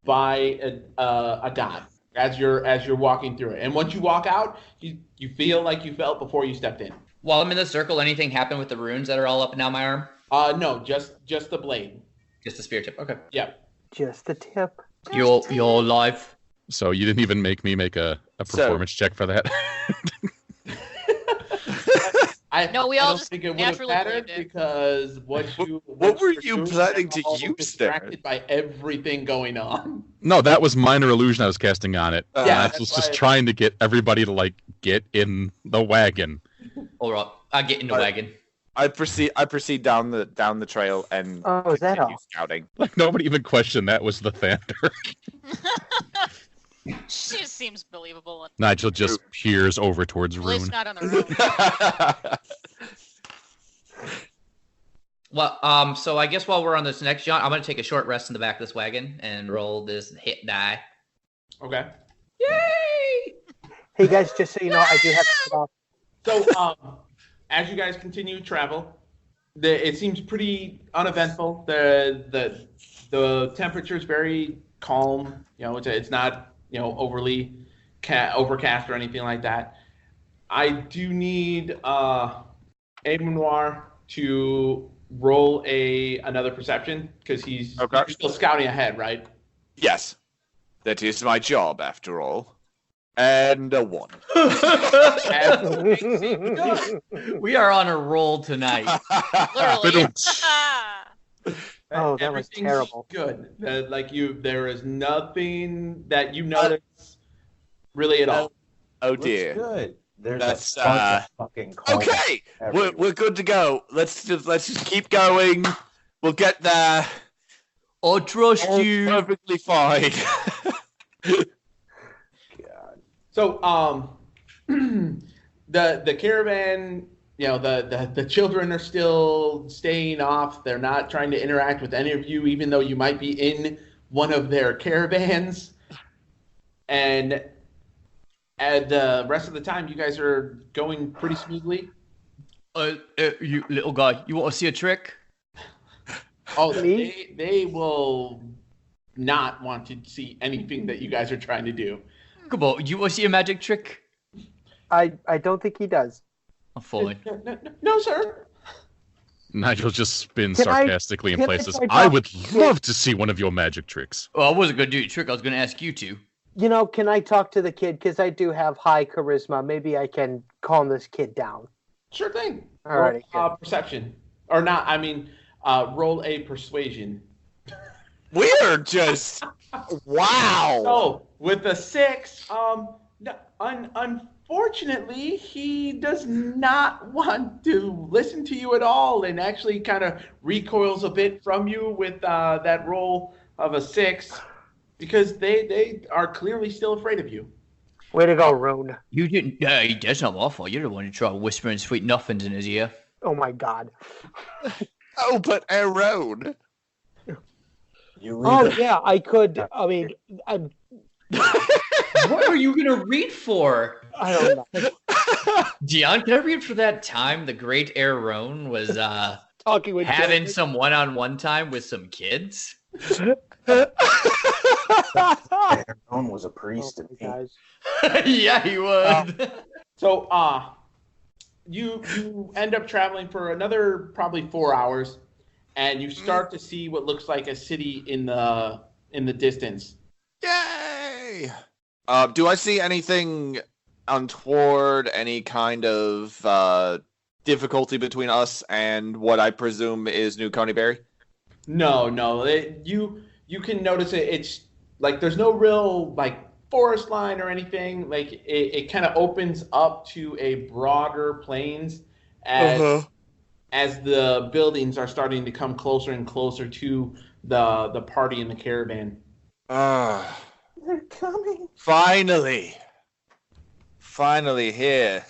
by a god as you're walking through it. And once you walk out, you feel like you felt before you stepped in. While I'm in the circle, anything happen with the runes that are all up and down my arm? No, just the blade. Just the spear tip. Okay. Yep. Just the tip. You're alive. So you didn't even make me make a performance check for that? We all just think it would naturally have mattered believed it. because what were you planning to use there? Distracted by everything going on. No, that was minor illusion I was casting on it. Yeah, I was just trying to get everybody to get in the wagon. All right, I get in the wagon. I proceed down the trail and is that all? Scouting. Nobody even questioned that was the Thunder. She just seems believable. Nigel just peers over towards At least Rune. not on the road. Well, so I guess while we're on this next jaunt, I'm going to take a short rest in the back of this wagon and roll this hit die. Okay. Yay! Hey guys, just so you know, I do have to stop. So, as you guys continue to travel, it seems pretty uneventful. The temperature is very calm. It's not overly overcast or anything like that. I do need Noir to roll another perception because he's still scouting ahead, right? Yes. That is my job, after all. And a 1. We are on a roll tonight. Literally. Oh, that was terrible. Good. There is nothing that you notice really at all. Oh dear. Good. That's fucking okay. We're good to go. Let's just keep going. We'll get there. I'll trust you. Perfectly fine. God. So the caravan, the children are still staying off. They're not trying to interact with any of you, even though you might be in one of their caravans. And the rest of the time, you guys are going pretty smoothly. You little guy, you want to see a trick? Oh, they will not want to see anything that you guys are trying to do. Come on, you want to see a magic trick? I don't think he does. I'm fine. No, sir. Nigel just spins sarcastically in places. I I would love to see one of your magic tricks. Well, I wasn't going to do a trick. I was going to ask you to. Can I talk to the kid? Because I do have high charisma. Maybe I can calm this kid down. Sure thing. All right. Perception. Or not, I mean, roll a persuasion. We're just... Wow. So, with a 6, unfortunately, he does not want to listen to you at all and actually kind of recoils a bit from you with that roll of a 6 because they are clearly still afraid of you. Way to go, Rune. You didn't. That's not my fault. You're the one who tried whispering sweet nothings in his ear. Oh my God. Oh, but Aaron. Yeah, I could. I mean, What are you gonna read for? I don't know. Dion, can I read for that time the great Aaron was Talking with having Joey. some one-on-one time with some kids? Aaron was a priest. Yeah, he was. So, you end up traveling for another probably 4 hours, and you start to see what looks like a city in the distance. Yay! Do I see anything untoward? Any kind of difficulty between us and what I presume is New Conyberry? No. You can notice it's like there's no real like forest line or anything. Like it kind of opens up to a broader plains as the buildings are starting to come closer and closer to the party in the caravan. They're coming. Finally here.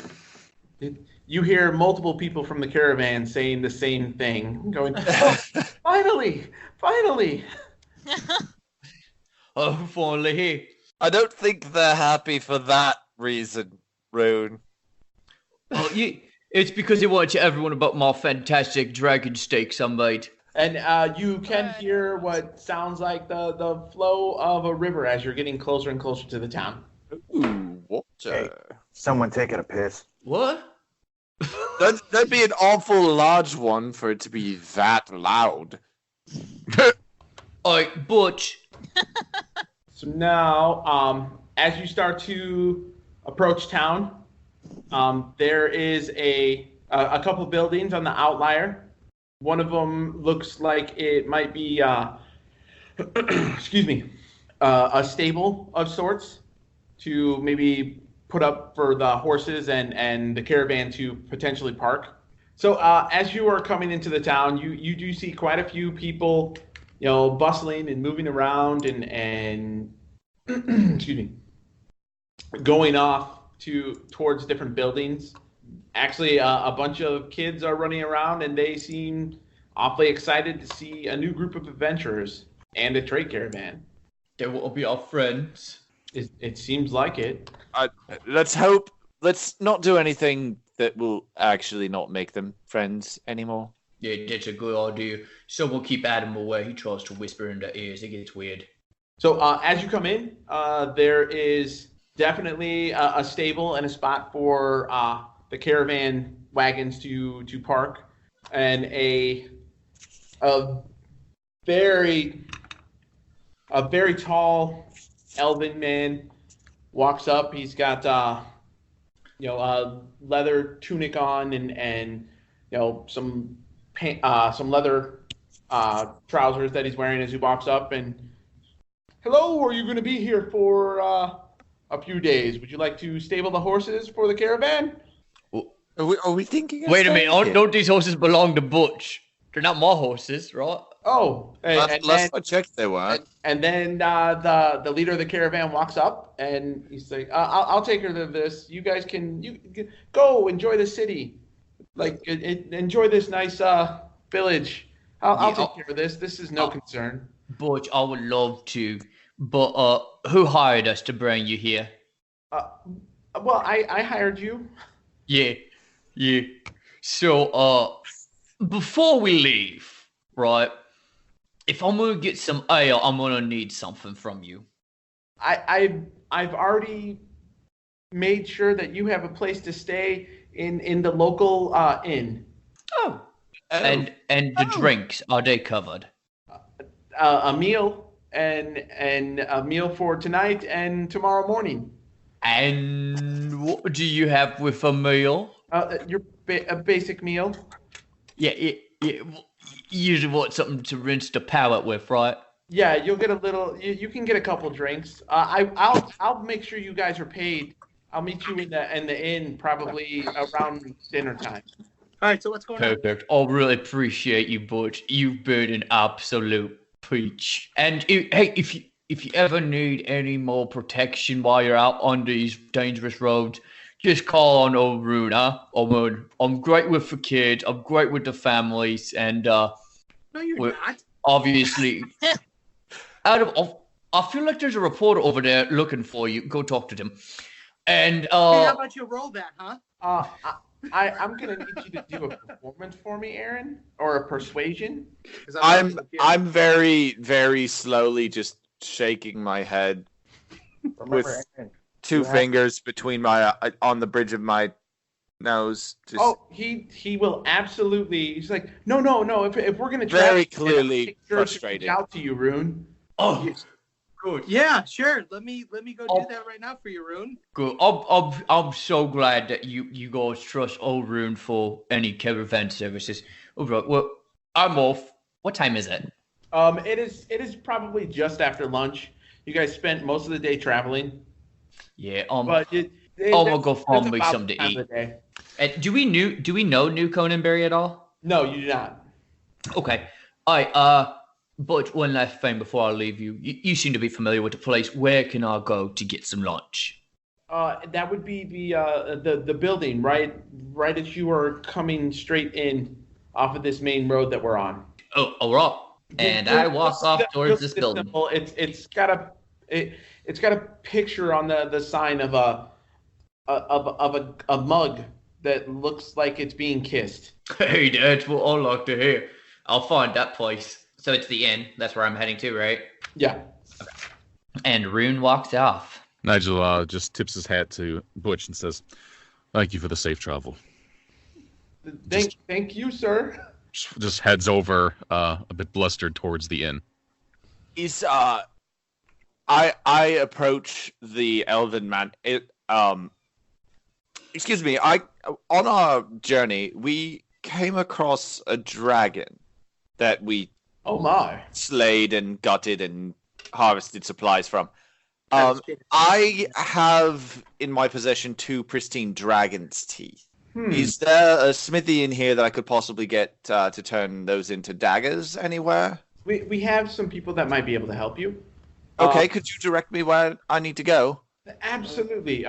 You hear multiple people from the caravan saying the same thing, going, oh, finally. Oh, finally. I don't think they're happy for that reason, Rune. Well, it's because they want to tell everyone about my fantastic dragon steaks I made. And you can hear what sounds like the flow of a river as you're getting closer and closer to the town. Ooh, water. Hey, someone taking a piss. What? That'd be an awful large one for it to be that loud. Alright, Butch. So now, as you start to approach town, there is a couple of buildings on the outlier. One of them looks like it might be, excuse me, a stable of sorts to maybe put up for the horses and the caravan to potentially park. So as you are coming into the town, you do see quite a few people, bustling and moving around and excuse me, going off towards different buildings. Actually, a bunch of kids are running around, and they seem awfully excited to see a new group of adventurers and a trade caravan. They will be our friends. It seems like it. Let's hope. Let's not do anything that will actually not make them friends anymore. Yeah, that's a good idea. Someone keep Adam away. He tries to whisper in their ears. It gets weird. So as you come in, there is definitely a stable and a spot for the caravan wagons to park, and a very very tall elven man walks up. He's got a leather tunic on and some some leather trousers that he's wearing as he walks up. And hello, are you going to be here for a few days? Would you like to stable the horses for the caravan? Are we thinking? Wait a minute! Don't these horses belong to Butch? They're not my horses, right? Oh, let's check they were. And then the leader of the caravan walks up and he's like, "I'll take care of this. You guys can go enjoy the city, like enjoy this nice village. I'll take care of this. This is no concern." Butch, I would love to, but who hired us to bring you here? Well, I hired you. Yeah. So, before we leave, right? If I'm gonna get some ale, I'm gonna need something from you. I've already made sure that you have a place to stay in the local inn. Oh. And the drinks, are they covered? A meal and a meal for tonight and tomorrow morning. And what do you have with a meal? A basic meal. Yeah. You usually want something to rinse the palate with, right? Yeah, you'll get a little. You can get a couple drinks. I'll make sure you guys are paid. I'll meet you in the inn probably around dinner time. All right, so what's going on? Perfect. I really appreciate you, Butch. You've been an absolute peach. And if you ever need any more protection while you're out on these dangerous roads, just call on old Rune, huh? I'm great with the kids. I'm great with the families, and no, you're not. Obviously, I feel like there's a reporter over there looking for you. Go talk to them. And hey, how about you roll that, huh? I'm gonna need you to do a performance for me, Aaron, or a persuasion. I'm very, very slowly just shaking my head. Remember, with Aaron, two fingers between my on the bridge of my nose. Just... Oh, he will absolutely. He's like, no. If we're gonna try, very clearly frustrated. Out to you, Rune. Oh, yes. Good. Yeah, sure. Let me go do that right now for you, Rune. Good. I'm so glad that you guys trust old Rune for any caravan services. All right. Well, I'm off. What time is it? It is probably just after lunch. You guys spent most of the day traveling. Yeah. But I'll go find me something to eat. Do we know New Conyberry at all? No, you do not. Okay. All right. But one last thing before I leave you. You seem to be familiar with the place. Where can I go to get some lunch? That would be the building, right as you are coming straight in off of this main road that we're on. Oh, all right. And I walk off towards this building. Simple. It's got a picture on the sign of a mug that looks like it's being kissed. Hey, that's what I like to hear. I'll find that place. So it's the inn. That's where I'm heading to, right? Yeah. Okay. And Rune walks off. Nigel just tips his hat to Butch and says, "Thank you for the safe travel." Thank you, sir. Just heads over a bit blustered towards the inn. I approach the elven man. Excuse me. On our journey, we came across a dragon that we slayed and gutted and harvested supplies from. I have in my possession 2 pristine dragon's teeth. Is there a smithy in here that I could possibly get to turn those into daggers anywhere? We have some people that might be able to help you. Okay, could you direct me where I need to go? Absolutely.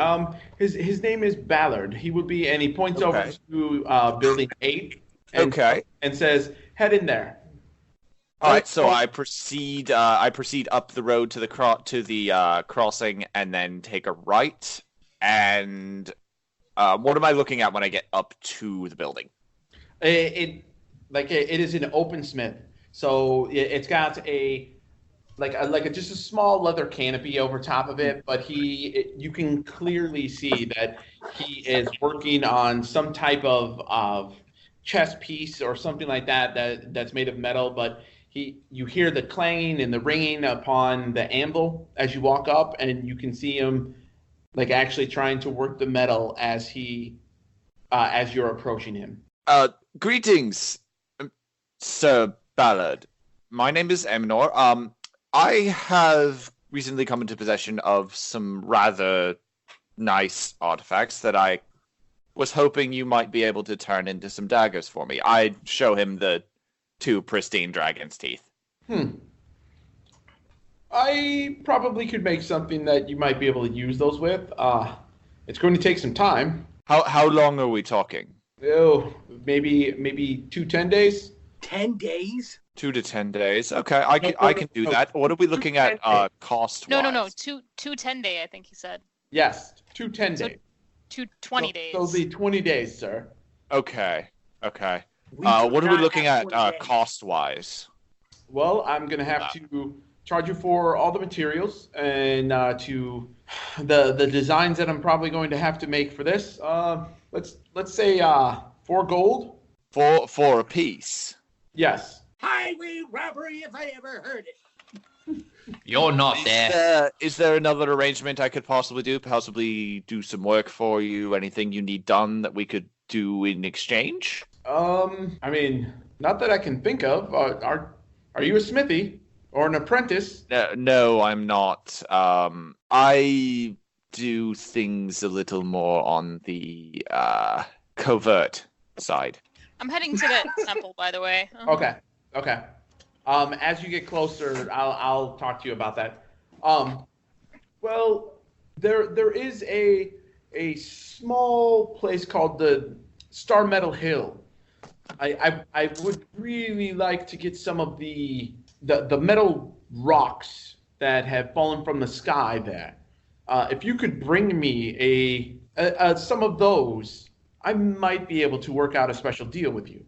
His name is Ballard. He would be, and he points over to building 8. And says, "Head in there." All right, so I proceed up the road to the crossing, and then take a right. And what am I looking at when I get up to the building? It is an open smith, so it's got just a small leather canopy over top of it, but you can clearly see that he is working on some type of chess piece or something like that's made of metal, but you hear the clanging and the ringing upon the anvil as you walk up, and you can see him like actually trying to work the metal as you're approaching him. Greetings, Sir Ballard. My name is Eminor. I have recently come into possession of some rather nice artifacts that I was hoping you might be able to turn into some daggers for me. I'd show him the 2 pristine dragon's teeth. I probably could make something that you might be able to use those with. It's going to take some time. How long are we talking? Oh, maybe 2-10 days. 10 days? 2 to 10 days. Okay, I can do that. What are we looking at cost-wise? No. 2 10-day, I think he said. Yes, 2 10 days. 2 20 days. So it'll be 20 days, sir. Okay. What are we looking at cost-wise? Well, I'm going to have to charge you for all the materials and to the designs that I'm probably going to have to make for this. Let's say 4 gold. 4 a piece? Yes. Highway robbery if I ever heard it. You're not there. Is there another arrangement I could possibly do? Possibly do some work for you? Anything you need done that we could do in exchange? I mean, not that I can think of. Are you a smithy or an apprentice? No, I'm not. I do things a little more on the covert side. I'm heading to that temple, by the way. Okay. As you get closer, I'll talk to you about that. Well, there is a small place called the Star Metal Hill. I would really like to get some of the metal rocks that have fallen from the sky there. If you could bring me some of those, I might be able to work out a special deal with you.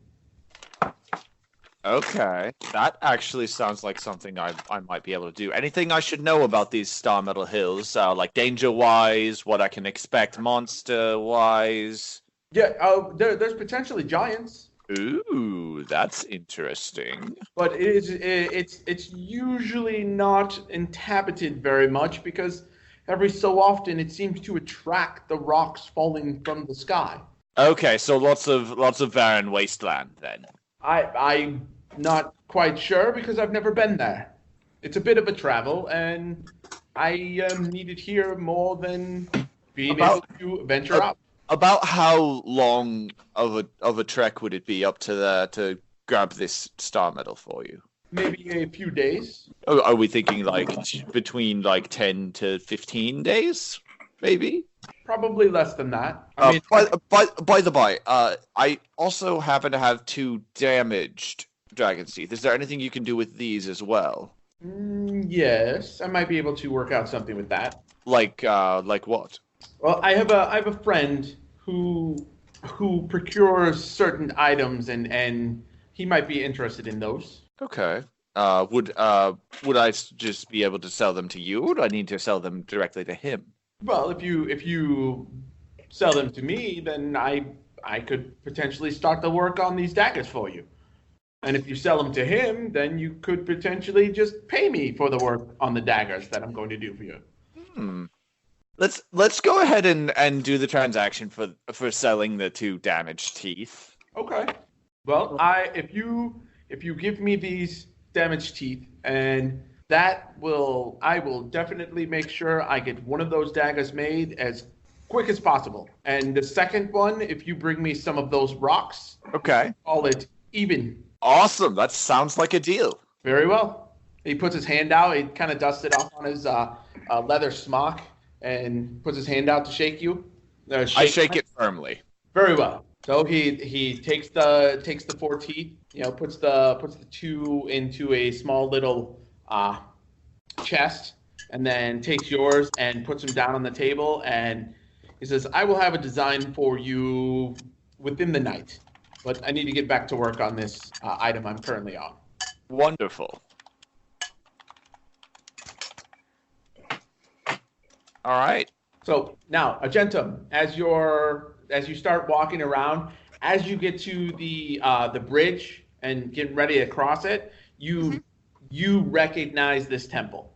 Okay, that actually sounds like something I might be able to do. Anything I should know about these Star Metal Hills, like danger-wise, what I can expect monster-wise? Yeah, there's potentially giants. Ooh, that's interesting. But it's usually not inhabited very much because every so often it seems to attract the rocks falling from the sky. Okay, so lots of barren wasteland then. I'm not quite sure because I've never been there. It's a bit of a travel, and I needed here more than being able to venture out. About how long of a trek would it be up to there to grab this star medal for you? Maybe a few days. Oh, are we thinking like between 10 to 15 days, maybe? Probably less than that. By the by, I also happen to have 2 damaged dragon's teeth. Is there anything you can do with these as well? Yes, I might be able to work out something with that. Like what? Well, I have a friend who procures certain items, and he might be interested in those. Okay. Would I just be able to sell them to you, or do I need to sell them directly to him? Well, if you sell them to me, then I could potentially start the work on these daggers for you. And if you sell them to him, then you could potentially just pay me for the work on the daggers that I'm going to do for you. Let's go ahead and do the transaction for selling the 2 damaged teeth. Okay. Well, if you give me these damaged teeth, and I will definitely make sure I get one of those daggers made as quick as possible. And the second one, if you bring me some of those rocks, okay, call it even. Awesome. That sounds like a deal. Very well. He puts his hand out. He kind of dusts it off on his leather smock and puts his hand out to shake you. I shake it firmly. Very well. So he takes the 4 teeth, puts the 2 into a small little chest, and then takes yours and puts them down on the table, and he says, I will have a design for you within the night, but I need to get back to work on this item I'm currently on. Wonderful. All right. So now, Agentum, as you start walking around, as you get to the bridge and getting ready to cross it, you recognize this temple.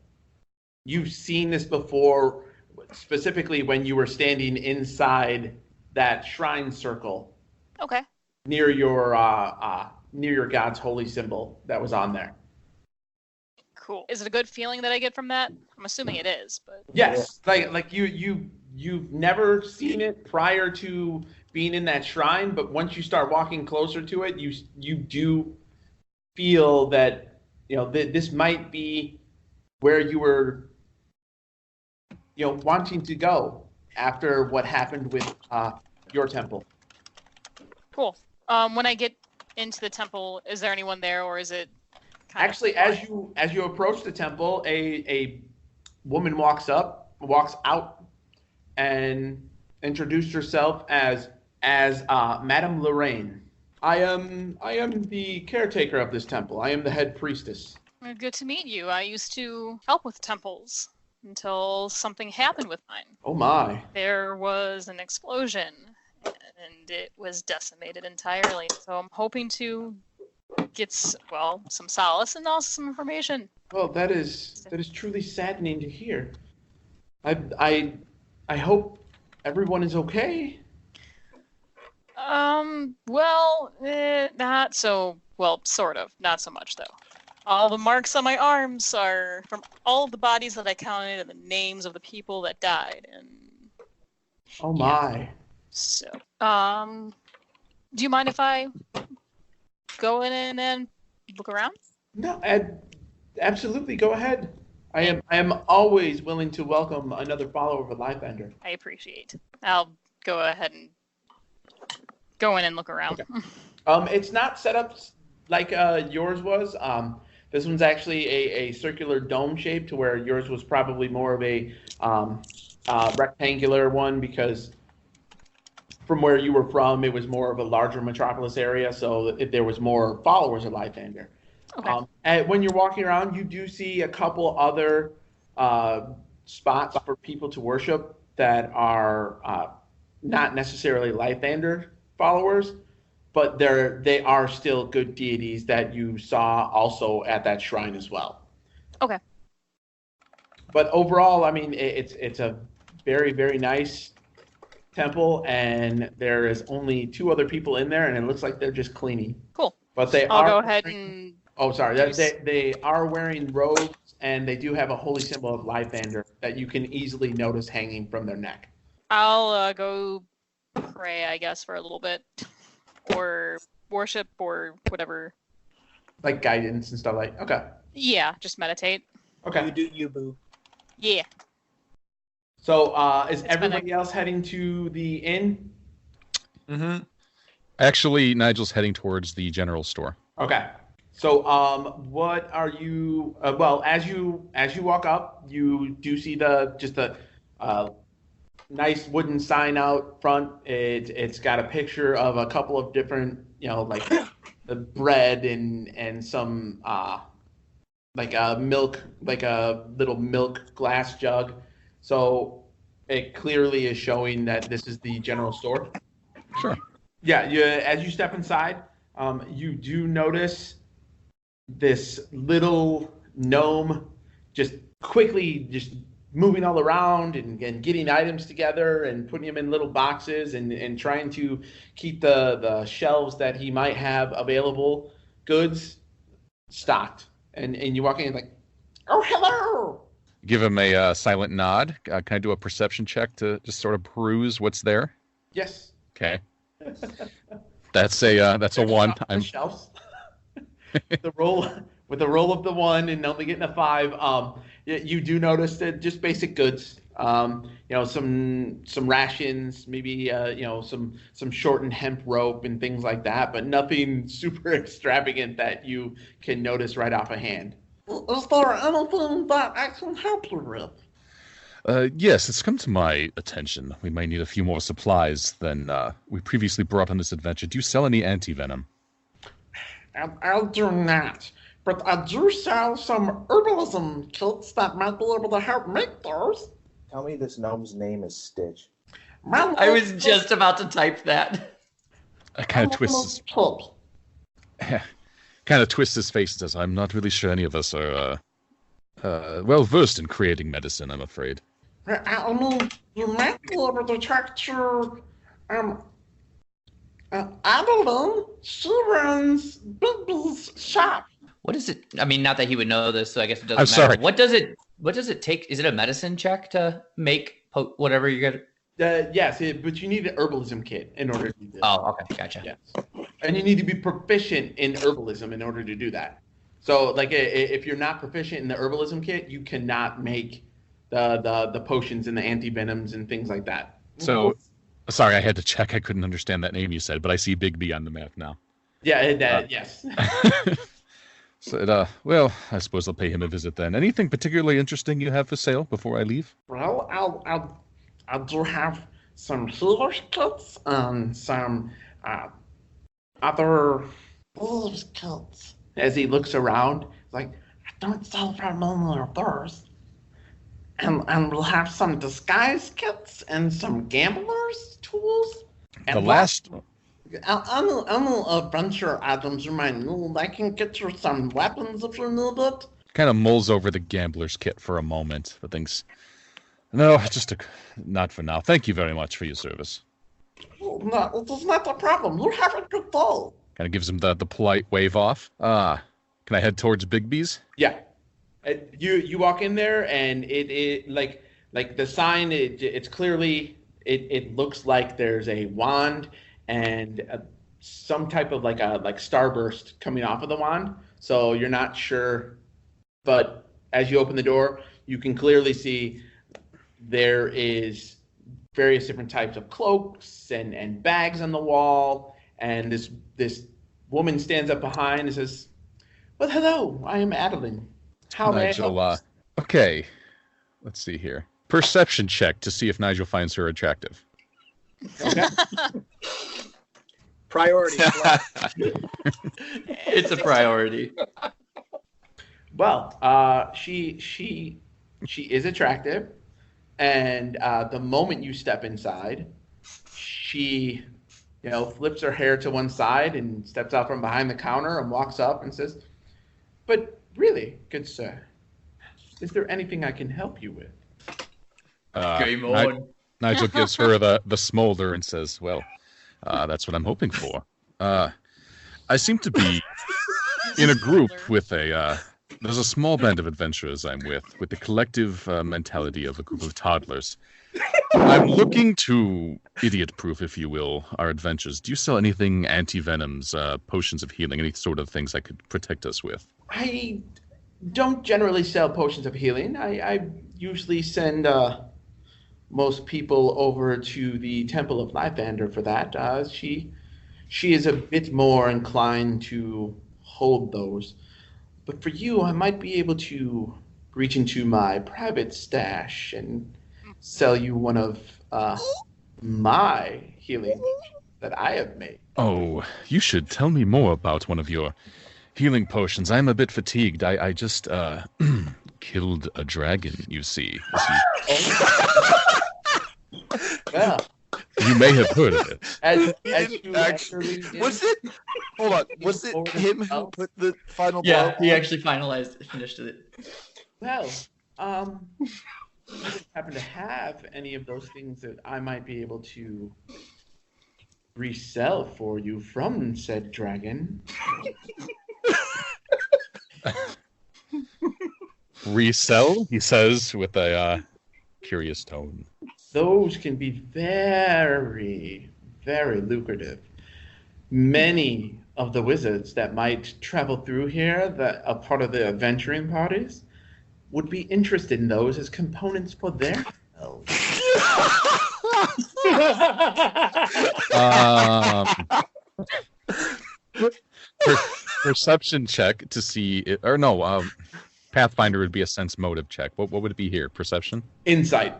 You've seen this before, specifically when you were standing inside that shrine circle. Okay. Near your god's holy symbol that was on there. Cool. Is it a good feeling that I get from that? I'm assuming it is, but yes, like you've never seen it prior to being in that shrine, but once you start walking closer to it, you do feel that this might be where you were wanting to go after what happened with your temple. Cool. When I get into the temple, is there anyone there, or is it actually as you approach the temple, a woman walks out and introduced herself as Madame Lorraine. I am the caretaker of this temple. I am the head priestess. Good to meet you. I used to help with temples until something happened with mine. Oh my. There was an explosion and it was decimated entirely. So I'm hoping to get some solace and also some information. Well, that is truly saddening to hear. I hope everyone is okay. Not so well, sort of. Not so much though. All the marks on my arms are from all of the bodies that I counted and the names of the people that died. And oh my. So, do you mind if I go in and look around? No, absolutely. Go ahead. I am always willing to welcome another follower of a Lifebender. I appreciate. I'll go ahead and go in and look around. Okay. It's not set up like yours was. This one's actually a circular dome shape, to where yours was probably more of a rectangular one, because from where you were from, it was more of a larger metropolis area, so if there was more followers of Lythander. Okay. And when you're walking around, you do see a couple other spots for people to worship that are not necessarily Lythander followers, but they are still good deities that you saw also at that shrine as well. Okay. But overall, I mean, it's a very, very nice temple, and there is only 2 other people in there, and it looks like they're just cleaning. Cool. But I'll go ahead and... Oh, sorry. They are wearing robes, and they do have a holy symbol of Lythander that you can easily notice hanging from their neck. I'll go pray, I guess, for a little bit. Or worship, or whatever. Like guidance and stuff like. Okay. Yeah, just meditate. Okay. You do you, boo. Yeah. So, is everybody else heading to the inn? Mm-hmm. Actually, Nigel's heading towards the general store. Okay. So, what are you? Well, as you walk up, you do see the nice wooden sign out front. It's got a picture of a couple of different, like the bread and some like a little milk glass jug. So it clearly is showing that this is the general store. Sure. Yeah. As you step inside, you do notice this little gnome just quickly moving all around and getting items together and putting them in little boxes and trying to keep the shelves that he might have available goods stocked. And you walk in like, oh, hello. Give him a silent nod. Can I do a perception check to just sort of peruse what's there? Yes. Okay. That's a 1. I'm shelves. The roll with the roll of the 1 and only getting a 5. You do notice that just basic goods. Some rations, maybe some shortened hemp rope and things like that, but nothing super extravagant that you can notice right off a hand. Is there anything that I can help you with? Yes, it's come to my attention. We might need a few more supplies than we previously brought on this adventure. Do you sell any anti-venom? I do not, but I do sell some herbalism kits that might be able to help make those. Tell me this gnome's name is Stitch. I was just about to type that. I kind of twists his face and says, I'm not really sure any of us are well versed in creating medicine, I'm afraid. I mean, you might be able to talk to Adeline. She runs Bigby's shop. What is it? I mean, not that he would know this, so I guess it doesn't I'm matter. sorry. What does it take? Is it a medicine check to make whatever you get? Yes, but you need an herbalism kit in order to do this. Oh, okay, gotcha. Yes. And you need to be proficient in herbalism in order to do that. So, like, if you're not proficient in the herbalism kit, you cannot make the potions and the anti-venoms and things like that. So, sorry, I had to check. I couldn't understand that name you said, but I see Bigby on the map now. Yeah, yes. So, well, I suppose I'll pay him a visit then. Anything particularly interesting you have for sale before I leave? Well, I do have some healer's kits and some other healer's kits. As he looks around, like, I don't sell very many of those. And we'll have some disguise kits and some gambler's tools. And The last... Any adventure items you might need. I can get you some weapons if you need it. Kind of mulls over the gambler's kit for a moment, but thinks, no, not for now. Thank you very much for your service. No, it is not a problem. You have a good day. Kind of gives him the polite wave off. Can I head towards Bigby's? Yeah. You walk in there and it like the sign, it's clearly, it looks like there's a wand and some type of like starburst coming off of the wand. So you're not sure, but as you open the door, you can clearly see there is various different types of cloaks and bags on the wall. And this woman stands up behind and says, well, hello, I am Adeline. How may I help you? Okay, let's see here. Perception check to see if Nigel finds her attractive. Okay. Priority. It's a priority. Well, she is attractive, and the moment you step inside, she, flips her hair to one side and steps out from behind the counter and walks up and says, "But really, good sir, is there anything I can help you with?" Game on. Nigel gives her the smolder and says, well, that's what I'm hoping for. I seem to be in a group with there's a small band of adventurers I'm with the collective mentality of a group of toddlers. I'm looking to idiot-proof, if you will, our adventures. Do you sell anything anti-venoms, potions of healing, any sort of things that could protect us with? I don't generally sell potions of healing. I usually send most people over to the Temple of Lythander for that. She is a bit more inclined to hold those. But for you, I might be able to reach into my private stash and sell you one of my healing that I have made. Oh, you should tell me more about one of your healing potions. I'm a bit fatigued. I just killed a dragon, you see. Yeah. You may have heard of it. As you actually was it? Hold on. Was it him who put the final blow? Yeah, he actually finished it. Well, I didn't happen to have any of those things that I might be able to resell for you from said dragon. Resell? He says with a curious tone. Those can be very, very lucrative. Many of the wizards that might travel through here, that are part of the adventuring parties, would be interested in those as components for their spells. Perception check to see it, or no, Pathfinder would be a sense motive check. What would it be here? Perception? Insight.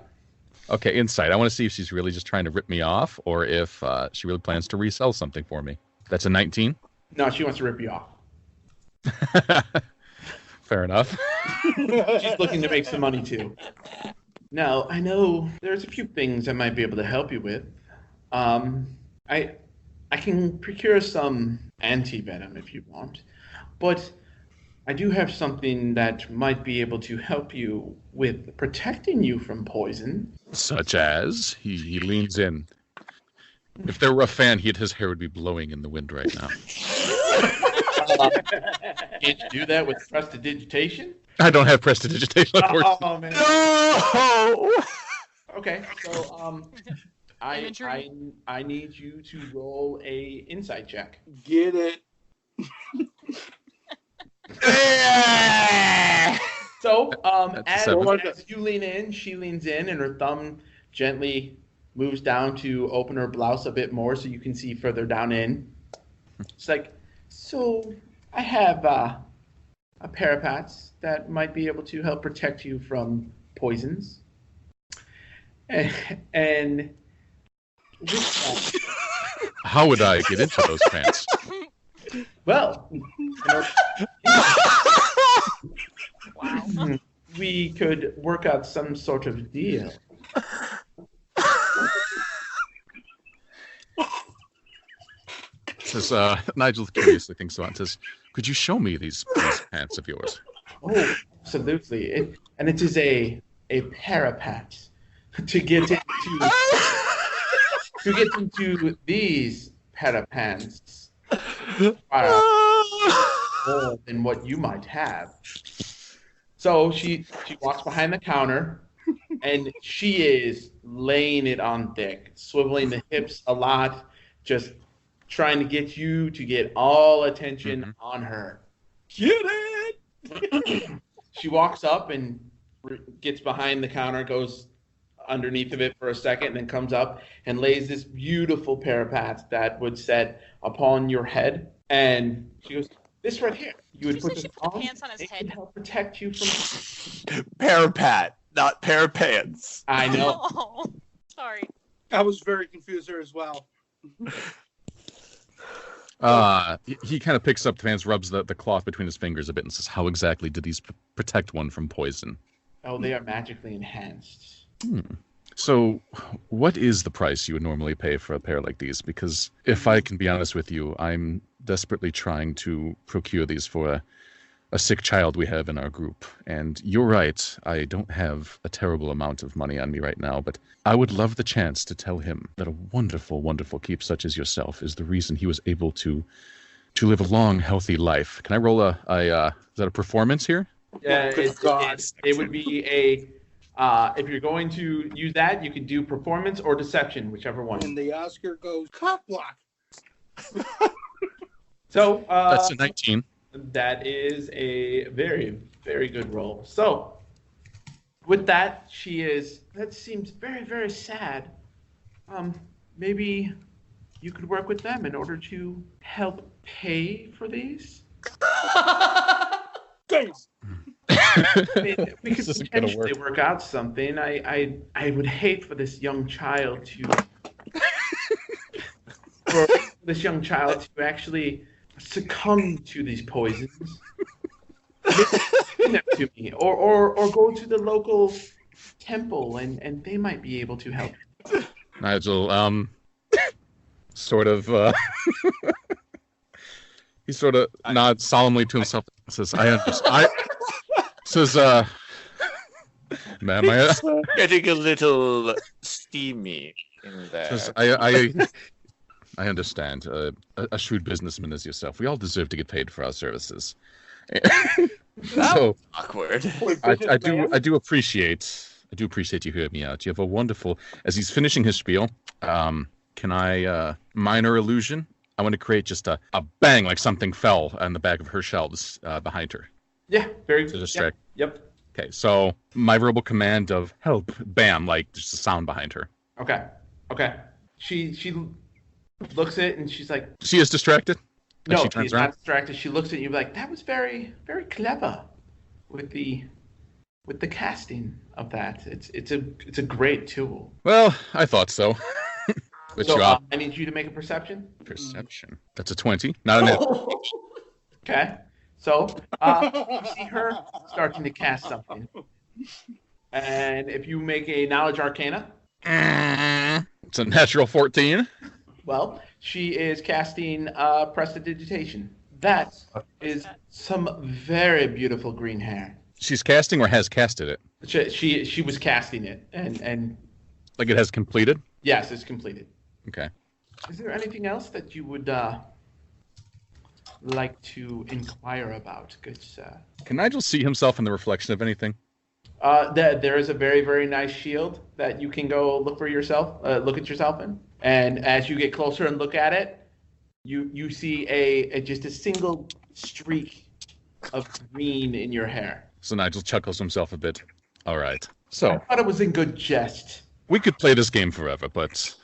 Okay, insight. I want to see if she's really just trying to rip me off or if she really plans to resell something for me. That's a 19? No, she wants to rip you off. Fair enough. She's looking to make some money too. Now, I know there's a few things I might be able to help you with. I can procure some anti-venom if you want, but I do have something that might be able to help you with protecting you from poison. Such as? He leans in. If there were a fan, his hair would be blowing in the wind right now. Can't you do that with prestidigitation? I don't have prestidigitation, unfortunately. Oh, man. No! Okay, so I need you to roll a insight check. Get it. So, That's as you lean in, she leans in, and her thumb gently moves down to open her blouse a bit more so you can see further down in. It's like, so I have a pair of pats that might be able to help protect you from poisons. And with that, how would I get into those pants? Well, we could work out some sort of deal. Says Nigel curiously thinks about it. Says, "Could you show me these pants of yours?" Oh, absolutely! It is a parapat to get into these parapants more than what you might have. So she walks behind the counter, and she is laying it on thick, swiveling the hips a lot, just trying to get you to get all attention on her. Get it! She walks up and gets behind the counter, goes underneath of it for a second, and then comes up and lays this beautiful pair of pats that would set upon your head. And she goes, "This right here. You would put this on. Pants on his head. Help protect you from Parapat, not pair of pants. I know. Oh, sorry. I was very confused there as well. He kind of picks up the pants, rubs the cloth between his fingers a bit, and says, "How exactly do these protect one from poison?" Oh, they are magically enhanced. So, what is the price you would normally pay for a pair like these? Because if I can be honest with you, I'm desperately trying to procure these for a sick child we have in our group. And you're right, I don't have a terrible amount of money on me right now, but I would love the chance to tell him that a wonderful, wonderful keep such as yourself is the reason he was able to live a long, healthy life. Can I roll is that a performance here? Yeah, it would be a... if you're going to use that, you can do performance or deception, whichever one. And the Oscar goes cock block. So that's a 19. That is a very, very good roll. So with that, that seems very, very sad. Maybe you could work with them in order to help pay for these. Thanks. I mean, we could potentially work out something. I would hate for this young child to actually succumb to these poisons. Bring them to me, or go to the local temple, and they might be able to help. Nigel, sort of. He sort of nods solemnly to himself and says, "I understand." Says, "Ma'am, getting a little steamy in there." Says, I understand. A shrewd businessman as yourself, we all deserve to get paid for our services. So awkward. I do appreciate you hearing me out. You have a wonderful. As he's finishing his spiel, can I minor illusion? I want to create just a bang, like something fell on the back of her shelves behind her. Yeah, very to distract. Yep. Okay, so my verbal command of help, bam, like just a sound behind her. Okay. She looks at it and she's like, she is distracted? No, she's not distracted. She looks at you like, that was very, very clever with the casting of that. It's a great tool. Well, I thought so. So I need you to make a perception. Perception. That's a 20, not an Okay. So you see her starting to cast something. And if you make a knowledge arcana, It's a natural 14. well, she is casting prestidigitation. That is some very beautiful green hair. She's casting or has casted it? She was casting it, and Like it has completed? yes, it's completed. Okay. Is there anything else that you would like to inquire about, good sir? Can Nigel see himself in the reflection of anything? There is a very, very nice shield that you can go look at yourself in. And as you get closer and look at it, you see just a single streak of green in your hair. So Nigel chuckles himself a bit. All right. So I thought it was in good jest. we could play this game forever, but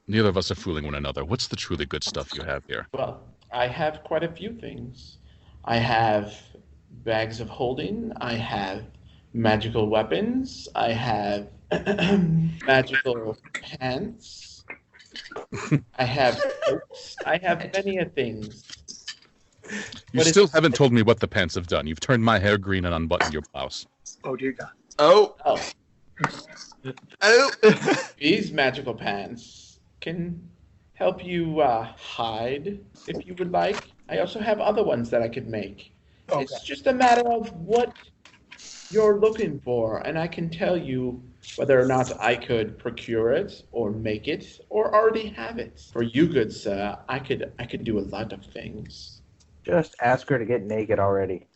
neither of us are fooling one another. What's the truly good stuff you have here? Well, I have quite a few things. I have bags of holding. I have magical weapons. I have magical pants. I have coats. I have many things. You still haven't told me what the pants have done. You've turned my hair green and unbuttoned your blouse. Oh dear God. Oh. These magical pants can help you hide if you would like. I also have other ones that I could make. Okay. It's just a matter of what you're looking for, and I can tell you whether or not I could procure it or make it or already have it. For you, good sir, I could do a lot of things. Just ask her to get naked already.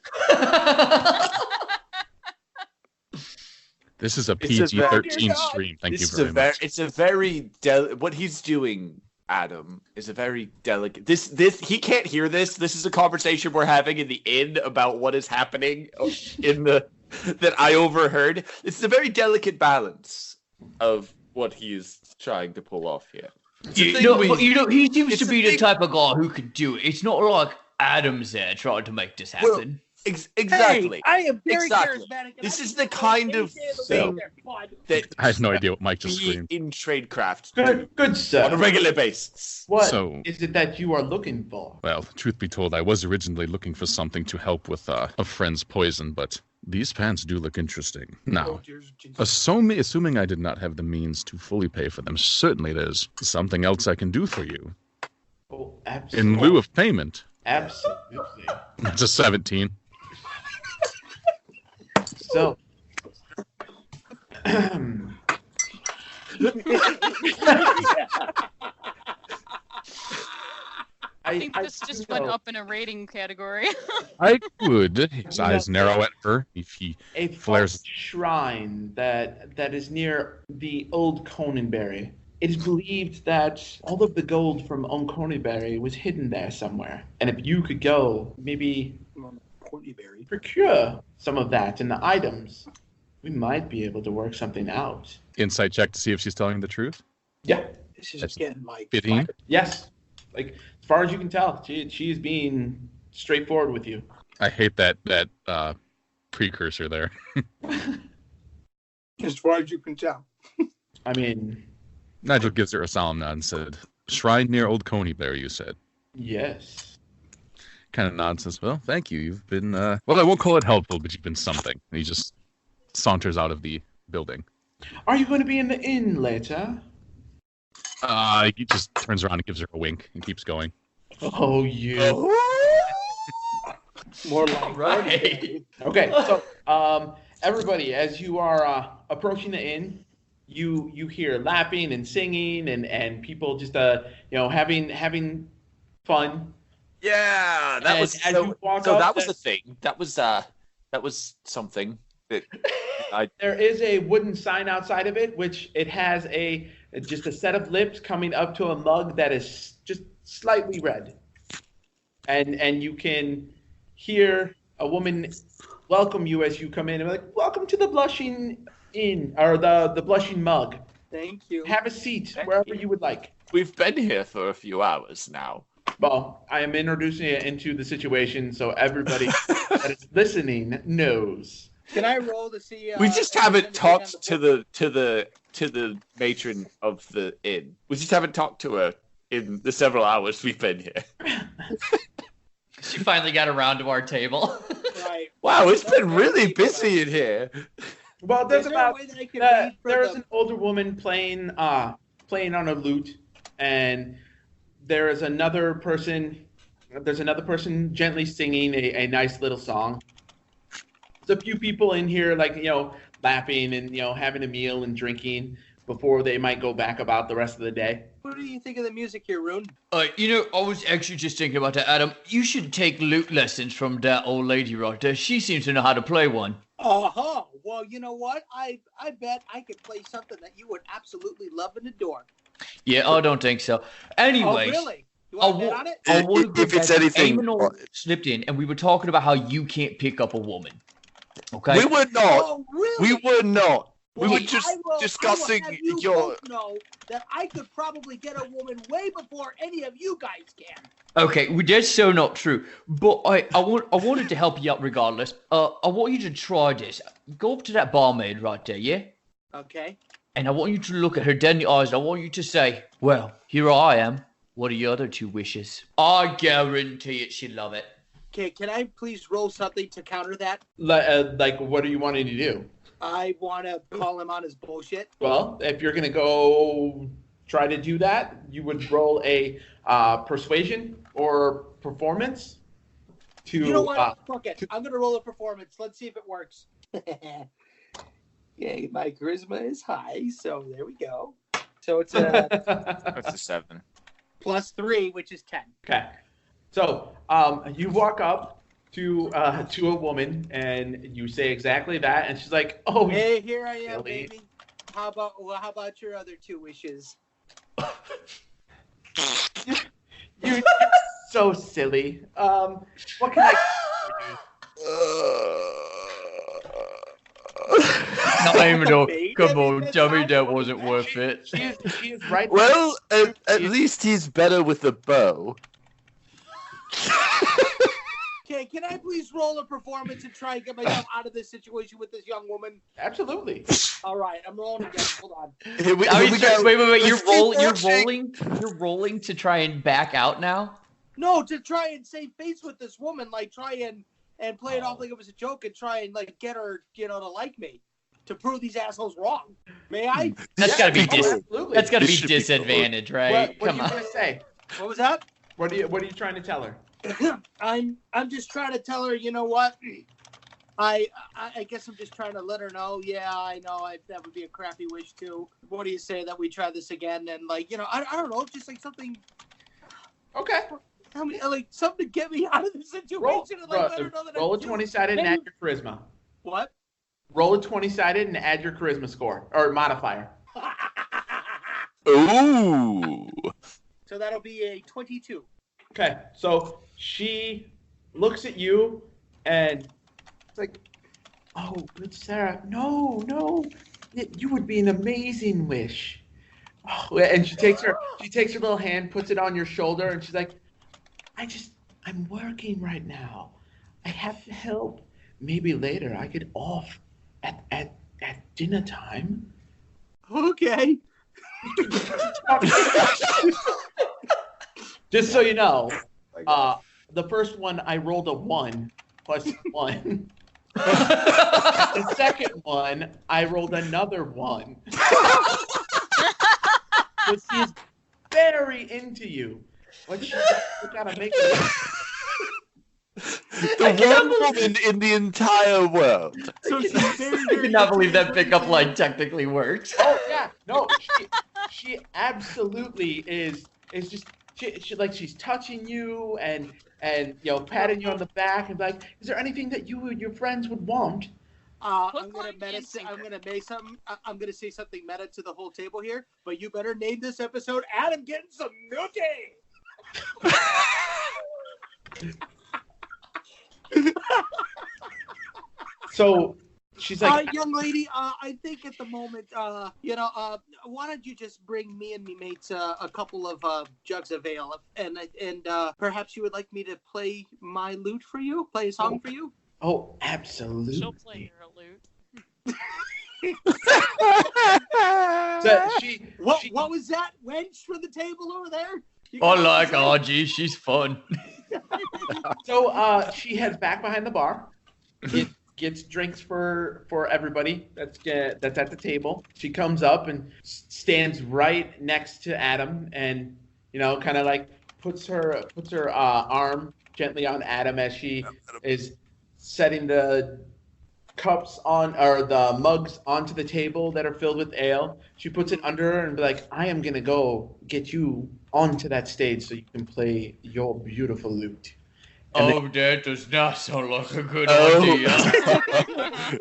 This is a PG-13 stream. Thank you very much. It's a very what he's doing, Adam, is a very delicate. This he can't hear this. This is a conversation we're having in the inn about what is happening in the that I overheard. It's a very delicate balance of what he is trying to pull off here. He seems to be the type of guy who could do it. It's not like Adam's there trying to make this happen. Exactly. Hey, I am very Exactly. charismatic. This is the kind of thing that I have no idea what Mike just screamed. in tradecraft Good sir. on a regular basis. What So- is it that you are looking for? Well, truth be told, I was originally looking for something to help with a friend's poison, but these pants do look interesting. Now, assuming I did not have the means to fully pay for them, certainly there's something else I can do for you. Oh, absolutely. In lieu of payment. Absolutely. That's a 17. So, I think this just went up in a rating category. I would. His eyes narrow at her if he a flares. false shrine that is near the old Conyberry. It is believed that all of the gold from old Conyberry was hidden there somewhere. And if you could go, maybe procure some of that in the items, we might be able to work something out. Insight check to see if she's telling the truth. Yeah. This is That's getting Mike. 15. Yes. Like, as far as you can tell, she is being straightforward with you. I hate that precursor there. As far as you can tell. I mean, Nigel gives her a solemn nod and said, "Shrine near Old Conyberry, you said." yes. Kind of nods and says, "Well, thank you. You've been, well, I won't call it helpful, but you've been something." And he just saunters out of the building. Are you going to be in the inn later? He just turns around and gives her a wink and keeps going. Oh, you. More like Right. Okay, so everybody, as you are approaching the inn, you hear laughing and singing and people just having fun. Yeah, that And was as you walk so up, that was the thing. That was something that There is a wooden sign outside of it, which it has just a set of lips coming up to a mug that is just slightly red, and you can hear a woman welcome you as you come in and be like, "Welcome to the Blushing Inn," or the Blushing Mug. Thank you. Have a seat wherever you would like. we've been here for a few hours now. Well, I am introducing you into the situation so everybody that is listening knows. Can I roll to see? We just haven't talked to the matron of the inn. We just haven't talked to her in the several hours we've been here. She finally got around to our table. Right. Wow, it's been really busy in here. Well, there's Is there a about way that I can read for there's the- an older woman playing on a lute, and there is another person. There's another person gently singing a nice little song. There's a few people in here, like, laughing and having a meal and drinking before they might go back about the rest of the day. What do you think of the music here, Rune? I was actually just thinking about that, Adam. You should take lute lessons from that old lady right there. She seems to know how to play one. Uh-huh. Well, you know what? I bet I could play something that you would absolutely love and adore. Yeah, I don't think so. Anyways, Oh, really? You want to bet on it? I want to go If it's back. anything- Eamon slipped in, and we were talking about how you can't pick up a woman. Okay? We were not. Oh, really? We were not. We Well, were just I will discussing have you your. both know that I could probably get a woman way before any of you guys can. Okay, well, that's so not true. But I wanted to help you out regardless. I want you to try this. Go up to that barmaid right there, yeah? Okay. And I want you to look at her dead in the eyes. And I want you to say, "Well, here I am. What are your other two wishes?" I guarantee it. She'd love it. Okay, can I please roll something to counter that? Like, what are you wanting to do? I want to call him on his bullshit. Well, if you're gonna go try to do that, you would roll a persuasion or performance. You know what? Fuck it. I'm going to roll a performance. Let's see if it works. Yeah, my charisma is high, so there we go. So it's a That's a 7. +3, which is 10. Okay. So you walk up to a woman and you say exactly that, and she's like, "Oh, Hey, here I am, Billy. baby. How about your other two wishes? you're so silly. What can I do No, Eamon, Baby, come on, that's tell me not that what wasn't we worth it. for you?" She is right. Well, at least he's better with a bow. Okay, can I please roll a performance and try and get myself out of this situation with this young woman? Absolutely. All right, I'm rolling again. Hold on. Here we, I here mean, we go. wait, Let's you're keep rolling, watching. you're rolling to try and back out now? No, to try and save face with this woman, like try and play it off like it was a joke and try and like get her, to like me, to prove these assholes wrong. May I? That's gotta be absolutely. that's gotta This be should be disadvantage, right? What are Come you on. gonna say? What was that? What are you trying to tell her? I'm just trying to tell her, you know what? I guess I'm just trying to let her know. Yeah, I know that would be a crappy wish too. What do you say that we try this again? And like, I don't know, just like something. Okay. Tell me, like something to get me out of this situation. And, like, let her know that Roll a I'm 20-sided and add your charisma. What? Roll a 20-sided and add your charisma score or modifier. Ooh. So that'll be a 22. Okay, so she looks at you and it's like, "Oh, good Sarah, no, you would be an amazing wish." Oh, and she takes her little hand, puts it on your shoulder, and she's like, "I'm working right now. I have to help. Maybe later I get off at dinner time." Okay. Just so you know, the first one I rolled a 1 plus 1. The second one I rolled another 1. So she's very into you. But she gotta make it. The one woman in the entire world. So she's very, I very cannot believe that pickup line technically works. Oh yeah, no, she absolutely is just she like she's touching you and patting you on the back and like, "Is there anything that you and your friends would want?" I'm gonna meditate. I'm gonna make something. I'm gonna say something meta to the whole table here. But you better name this episode "Adam Getting Some Nookie." So she's like, young lady, I think at the moment, why don't you just bring me and me mates a couple of jugs of ale, and perhaps you would like me to play my lute for you, play a song for you? "Oh, absolutely." She'll play your lute. So What was that wench from the table over there? I like RG, she's fun. So she heads back behind the bar, gets drinks for everybody that's at the table. She comes up and stands right next to Adam, and kind of like puts her arm gently on Adam as she is setting the cups or the mugs onto the table that are filled with ale. She puts it under her and be like, I am gonna go get you onto that stage so you can play your beautiful lute. And that does not sound like a good idea.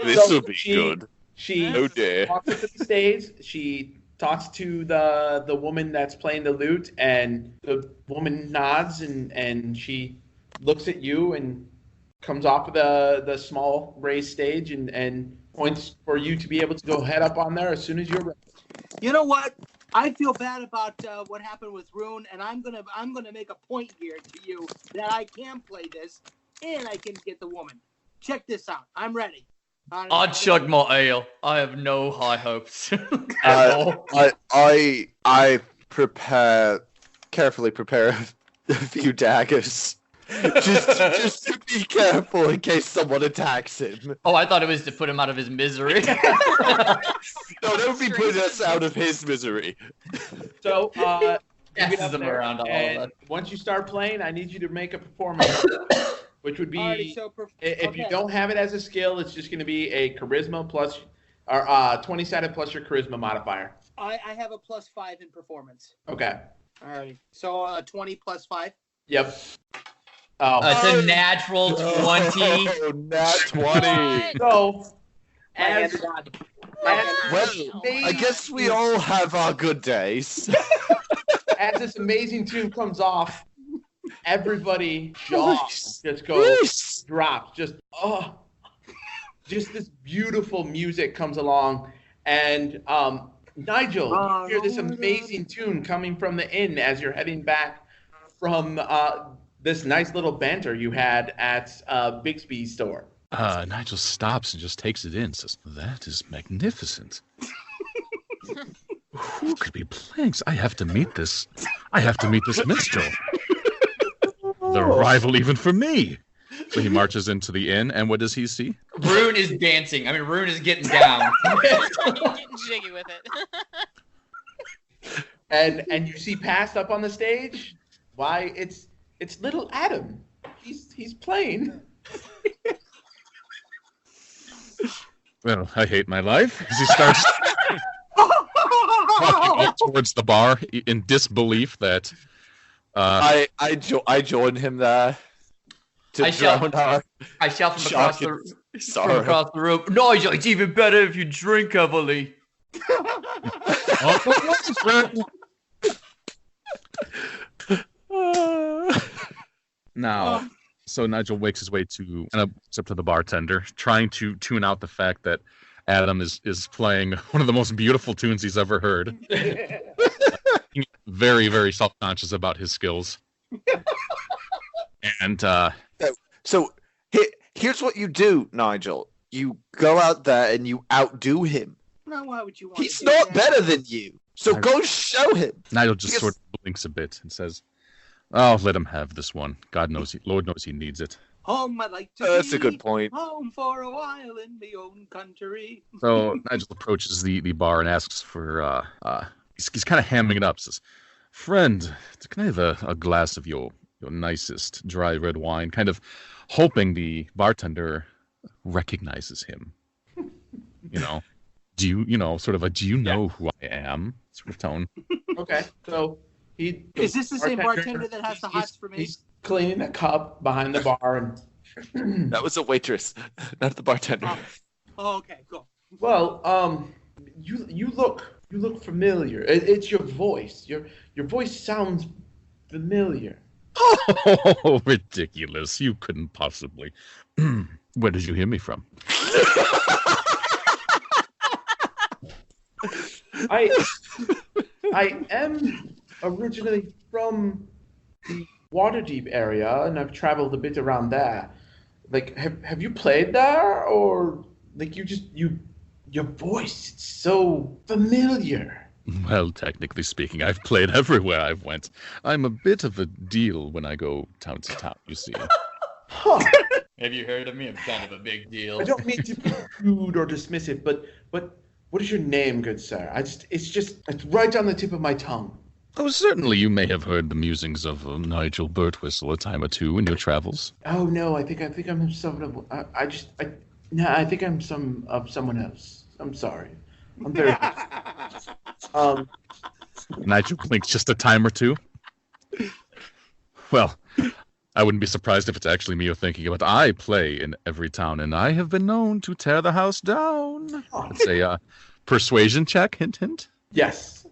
This will be good. She walks up to the stage. She talks to the woman that's playing the lute, and the woman nods and she looks at you and comes off of the small raised stage and points for you to be able to go head up on there as soon as you're ready. You know what? I feel bad about what happened with Rune, and I'm gonna make a point here to you that I can play this and I can get the woman. Check this out. I'm ready. I'd chug my ale. I have no high hopes. I carefully prepare a few daggers. just to be careful in case someone attacks him. Oh, I thought it was to put him out of his misery. No, don't be putting us out of his misery. So, Yes, them around all and that. once you start playing, I need you to make a performance, which would be if you don't have it as a skill, it's just going to be a charisma plus or 20-sided plus your charisma modifier. I have a +5 in performance. Okay. All right. So 20 + 5. Yep. It's a natural 20. Oh, nat 20. So, Well, I guess we all have our good days. as this amazing tune comes off, everybody jaws just goes drops. Just this beautiful music comes along, and Nigel, you hear this amazing tune coming from the inn as you're heading back from this nice little banter you had at Bixby's store. Nigel stops and just takes it in. Says, "That is magnificent. Who could be playing? I have to meet this. I have to meet this minstrel. The rival even for me." So he marches into the inn, and what does he see? Rune is dancing. I mean, Rune is getting down. Getting jiggy with it. And you see passed up on the stage, why it's little Adam. He's playing. Well, I hate my life. As he starts walking up towards the bar in disbelief that I join him there. I shout from across the room. Nigel, it's even better if you drink heavily. Now, so Nigel wakes his way to up to the bartender, trying to tune out the fact that Adam is playing one of the most beautiful tunes he's ever heard. Very, very self-conscious about his skills. And so here's what you do, Nigel. You go out there and you outdo him. Now, why would you want He's to do not that? better than you. So go show him. Nigel just sort of blinks a bit and says, "Oh, let him have this one. Lord knows he needs it." Home, I'd like to That's be a good point. home for a while in my own country. So Nigel approaches the bar and asks for he's kind of hamming it up. Says, "Friend, can I have a glass of your nicest dry red wine?" Kind of hoping the bartender recognizes him. Do you know who I am sort of tone. Okay, so is this the same bartender that has the hots for me? He's cleaning a cup behind the bar, and that was a waitress, not the bartender. Oh, okay, cool. Well, you look familiar. It's your voice. Your voice sounds familiar. Oh, ridiculous! You couldn't possibly. Where did you hear me from? I am originally from the Waterdeep area, and I've traveled a bit around there. Like, have you played there, or like your voice? It's so familiar. Well, technically speaking, I've played everywhere I've went. I'm a bit of a deal when I go town to town, you see. Huh. Have you heard of me? I'm kind of a big deal. I don't mean to be rude or dismissive, but what is your name, good sir? It's right on the tip of my tongue. Oh, certainly you may have heard the musings of Nigel Birtwhistle a time or two in your travels. Oh no, I think I'm someone of I think I'm someone else. I'm sorry. I'm very Nigel blinks just a time or two. Well, I wouldn't be surprised if it's actually me you're thinking about. I play in every town, and I have been known to tear the house down. It's a persuasion check, hint, hint. Yes.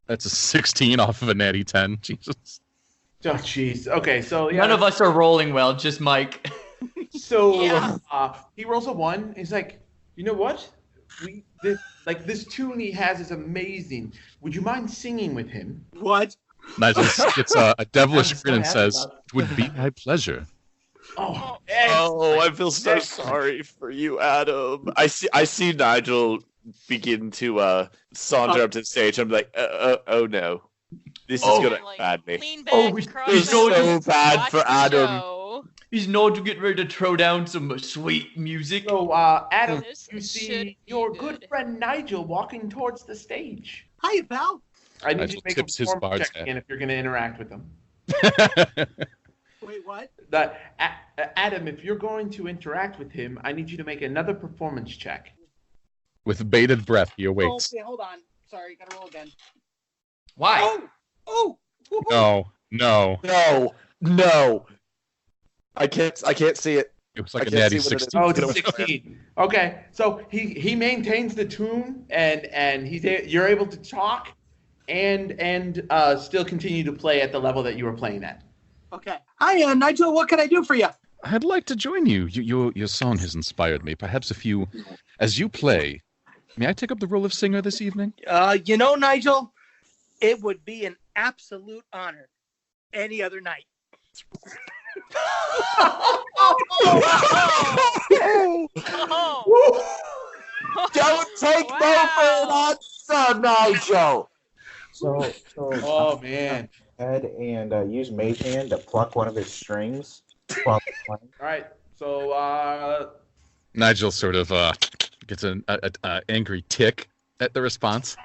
That's a 16 off of a natty 10. Jesus. Oh, jeez. Okay, so yeah. None of us are rolling well, just Mike. So he rolls a 1. He's like, you know what? This tune he has is amazing. Would you mind singing with him? What? Nigel gets a devilish grin and says, "It would be my pleasure." Oh, I feel so sorry for you, Adam. I see Nigel begin to saunter up to the stage. I'm like, oh no, this is gonna bad me. It's so bad for Adam. He's not to get ready to throw down some sweet music. So, Adam, you see your good friend Nigel walking towards the stage. Hiya, pal. I need you to make a performance check again if you're going to interact with him. Wait, what? Adam, if you're going to interact with him, I need you to make another performance check. With bated breath, he awaits. Okay, hold on. Sorry, gotta roll again. Why? Oh! No. I can't see it. It was like a natty 16. Oh, it's a 16. Okay, so he maintains the tune, and you're able to talk, and still continue to play at the level that you were playing at. Okay. Hi, Nigel. What can I do for you? I'd like to join you. Your song has inspired me. Perhaps as you play, may I take up the role of singer this evening? Nigel, it would be an absolute honor any other night. Don't take no for an answer, Nigel. So oh man. Head and use Mage Hand to pluck one of his strings. All right. So Nigel sort of gets an angry tick at the response,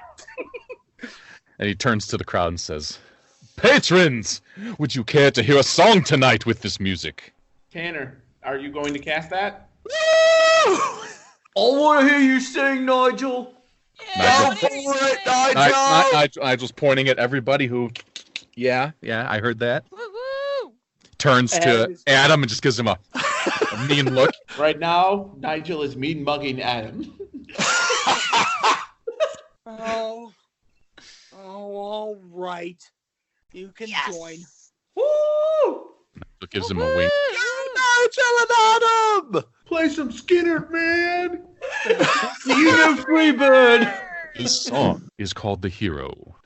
and he turns to the crowd and says, "Patrons, would you care to hear a song tonight with this music?" Tanner, are you going to cast that? I want to hear you sing, Nigel. Nigel's pointing at everybody who, yeah, I heard that. Woo-woo! Turns to Adam and just gives him a mean look. Right now, Nigel is mean mugging Adam. Oh, all right. You can join. Woo! It gives him a wink. Nigel and Adam! Play some Skinner, man! You Freebird! This song is called The Hero.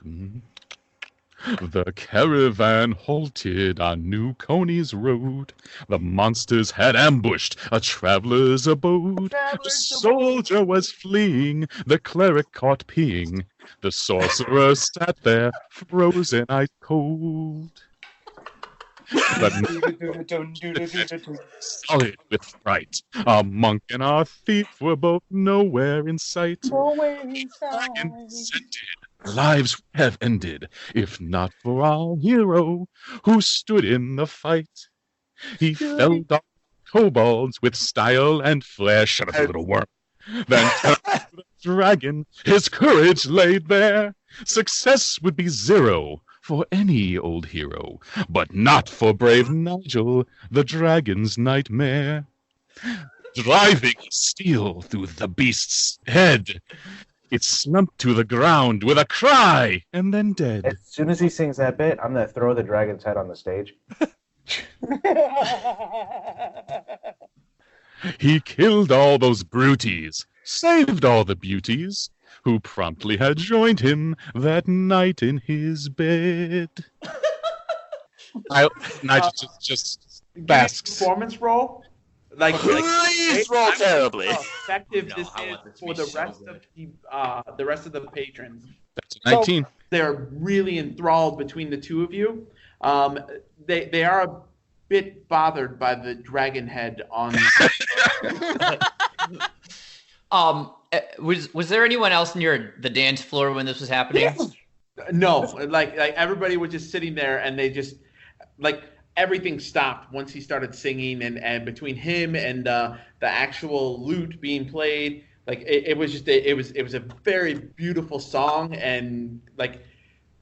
The caravan halted on New Coney's road. The monsters had ambushed a traveler's abode. The soldier was fleeing. The cleric caught peeing. The sorcerer sat there, frozen ice cold. But solid with fright. A monk and a thief were both nowhere in sight. Our lives would have ended if not for our hero who stood in the fight. He felled off kobolds with style and flair. Shut up, you little worm. Then turned to the dragon, his courage laid bare. Success would be 0 for any old hero, but not for brave Nigel, the dragon's nightmare. Driving steel through the beast's head, it slumped to the ground with a cry and then dead. As soon as he sings that bit, I'm going to throw the dragon's head on the stage. He killed all those bruties, saved all the beauties, who promptly had joined him that night in his bed. Nigel just basks. Performance roll? Please roll terribly. How effective this is for the rest of the patrons. That's a 19. So they're really enthralled between the two of you. They are bit bothered by the dragon head on. Was there anyone else near the dance floor when this was happening? No, like everybody was just sitting there, and they just like everything stopped once he started singing, and between him and the actual lute being played, like it was just it was a very beautiful song, and like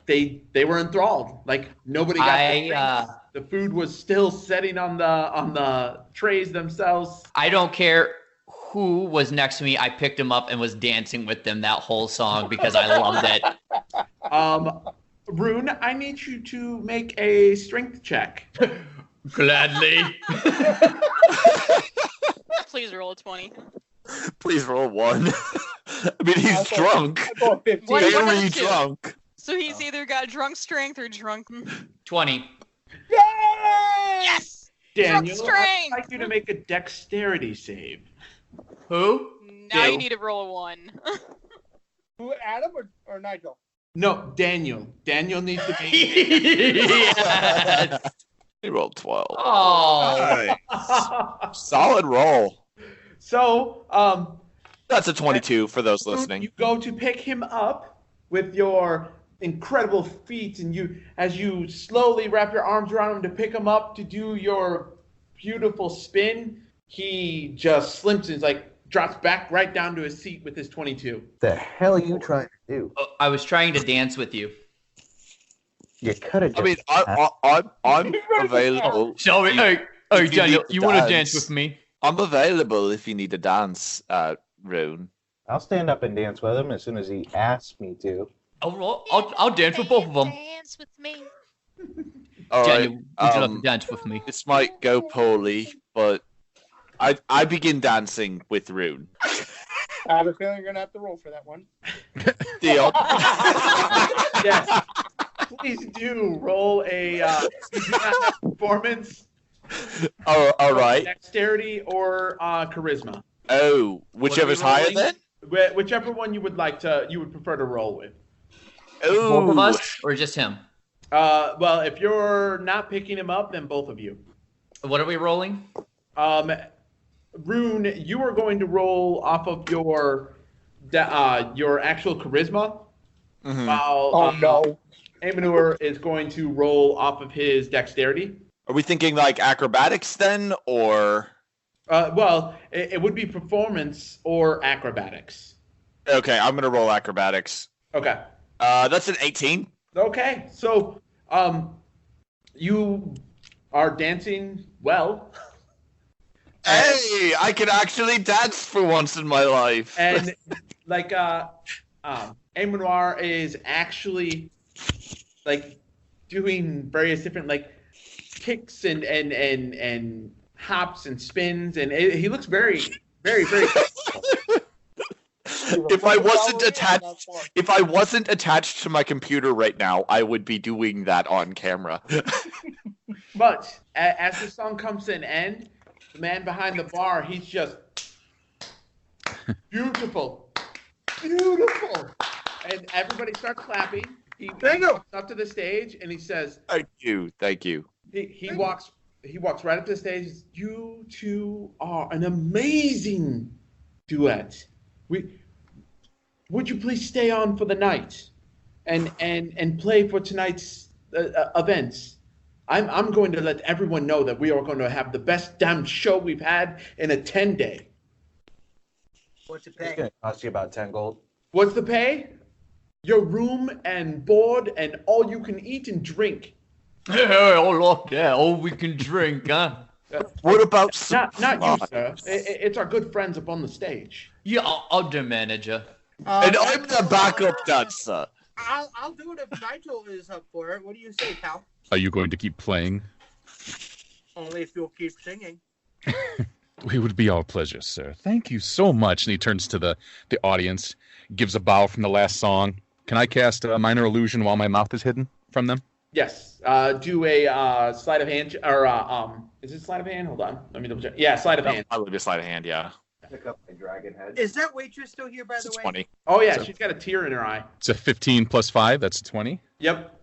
they were enthralled. Like nobody got the food was still setting on the trays themselves. I don't care who was next to me. I picked him up and was dancing with them that whole song because I loved it. Rune, I need you to make a strength check. Gladly. Please roll a 20. Please roll 1. I mean, he's drunk. Very drunk. So he's either got drunk strength or drunk. 20. Yes! Daniel, Drunk strength! I'd like you to make a dexterity save. Who? Now you need to roll a 1. Who, Adam or Nigel? No, Daniel. Daniel needs to be. Yes. He rolled 12. Oh. Nice. Solid roll. So, that's a 22 for those listening. You go to pick him up with your incredible feet, and as you slowly wrap your arms around him to pick him up to do your beautiful spin, he just slimps and drops back right down to his seat with his 22. The hell are you trying to do? I was trying to dance with you. You could have. I mean, I'm available. Sorry, hey, Daniel, you want to dance with me? I'm available if you need to dance, Rune. I'll stand up and dance with him as soon as he asks me to. I'll dance with both of them. Dance with me. All Daniel, right, would you love to dance with me? This might go poorly, but I begin dancing with Rune. I have a feeling you're gonna have to roll for that one. Deal. Yes. Please do roll a performance. All right. Dexterity or charisma. Oh, whichever's higher then? Whichever one you would prefer to roll with. Oh. Both of us or just him? Well, if you're not picking him up, then both of you. What are we rolling? Rune, you are going to roll off of your actual charisma. Mm-hmm. While Amanur is going to roll off of his dexterity. Are we thinking like acrobatics then, or? Well, it would be performance or acrobatics. Okay, I'm gonna roll acrobatics. Okay. That's an 18. Okay, so you are dancing well. Hey, I can actually dance for once in my life. And Amanur is actually doing various different kicks and hops and spins, and he looks very, very, very. If I wasn't attached to my computer right now, I would be doing that on camera. But as the song comes to an end, the man behind the bar, he's just beautiful, beautiful, and everybody starts clapping. He goes up to the stage and he says, "Thank you." He walks right up to the stage. You two are an amazing duet. Would you please stay on for the night and play for tonight's events? I'm going to let everyone know that we are going to have the best damn show we've had in a 10-day. What's it pay? It's gonna cost you about 10 gold. What's the pay? Your room and board and all you can eat and drink. Yeah, all we can drink, huh? What about not you, sir? It's our good friends up on the stage. Yeah, I'll do manager. And I'm the backup dancer. I'll do it if Nigel is up for it. What do you say, pal? Are you going to keep playing? Only if you'll keep singing. It would be our pleasure, sir. Thank you so much. And he turns to the audience, gives a bow from the last song. Can I cast a minor illusion while my mouth is hidden from them? Yes. Do a sleight of hand, or is it sleight of hand? Hold on, let me double check. Yeah, sleight of hand. I would just sleight of hand. Yeah. Pick up my dragon head. Is that waitress still here, by the way? 20. Oh yeah, she's got a tear in her eye. It's a 15 plus 5. That's a 20. Yep.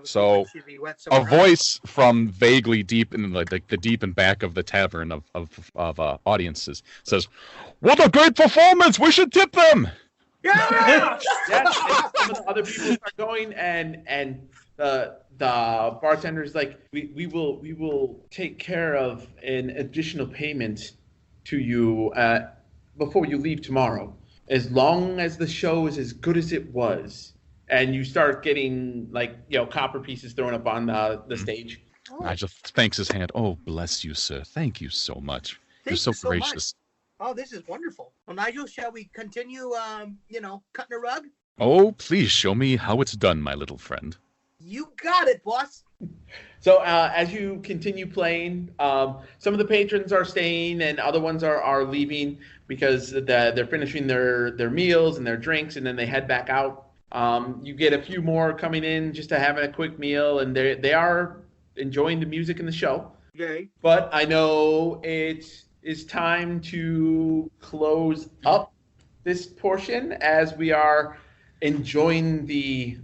So a voice from vaguely deep in the deep and back of the tavern of audiences says, "What a great performance! We should tip them." Yeah. Some of the other people start going, and the bartender's like, we will take care of an additional payment to you before you leave tomorrow, as long as the show is as good as it was. And you start getting copper pieces thrown up on the stage. Nigel thanks his hand. "Oh, bless you, sir. Thank you so much. You're so gracious." Oh, this is wonderful. Well, Nigel, shall we continue, cutting a rug? "Oh, please show me how it's done, my little friend." You got it, boss. So as you continue playing, some of the patrons are staying and other ones are leaving because they're finishing their meals and their drinks, and then they head back out. You get a few more coming in just to having a quick meal, and they are enjoying the music and the show. Okay. But I know it is time to close up this portion as we are enjoying the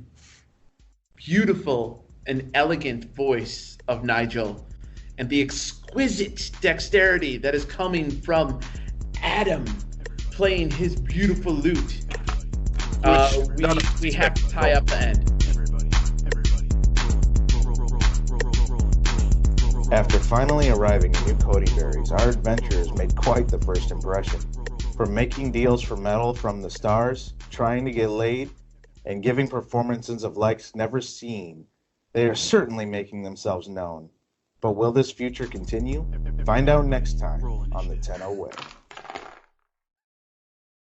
beautiful and elegant voice of Nigel and the exquisite dexterity that is coming from Adam playing his beautiful lute. We have to tie up the end. After finally arriving in New Conyberry, our adventurers made quite the first impression. From making deals for metal from the stars, trying to get laid, and giving performances of likes never seen, they are certainly making themselves known. But will this future continue? Find out next time on the 10-0 Way.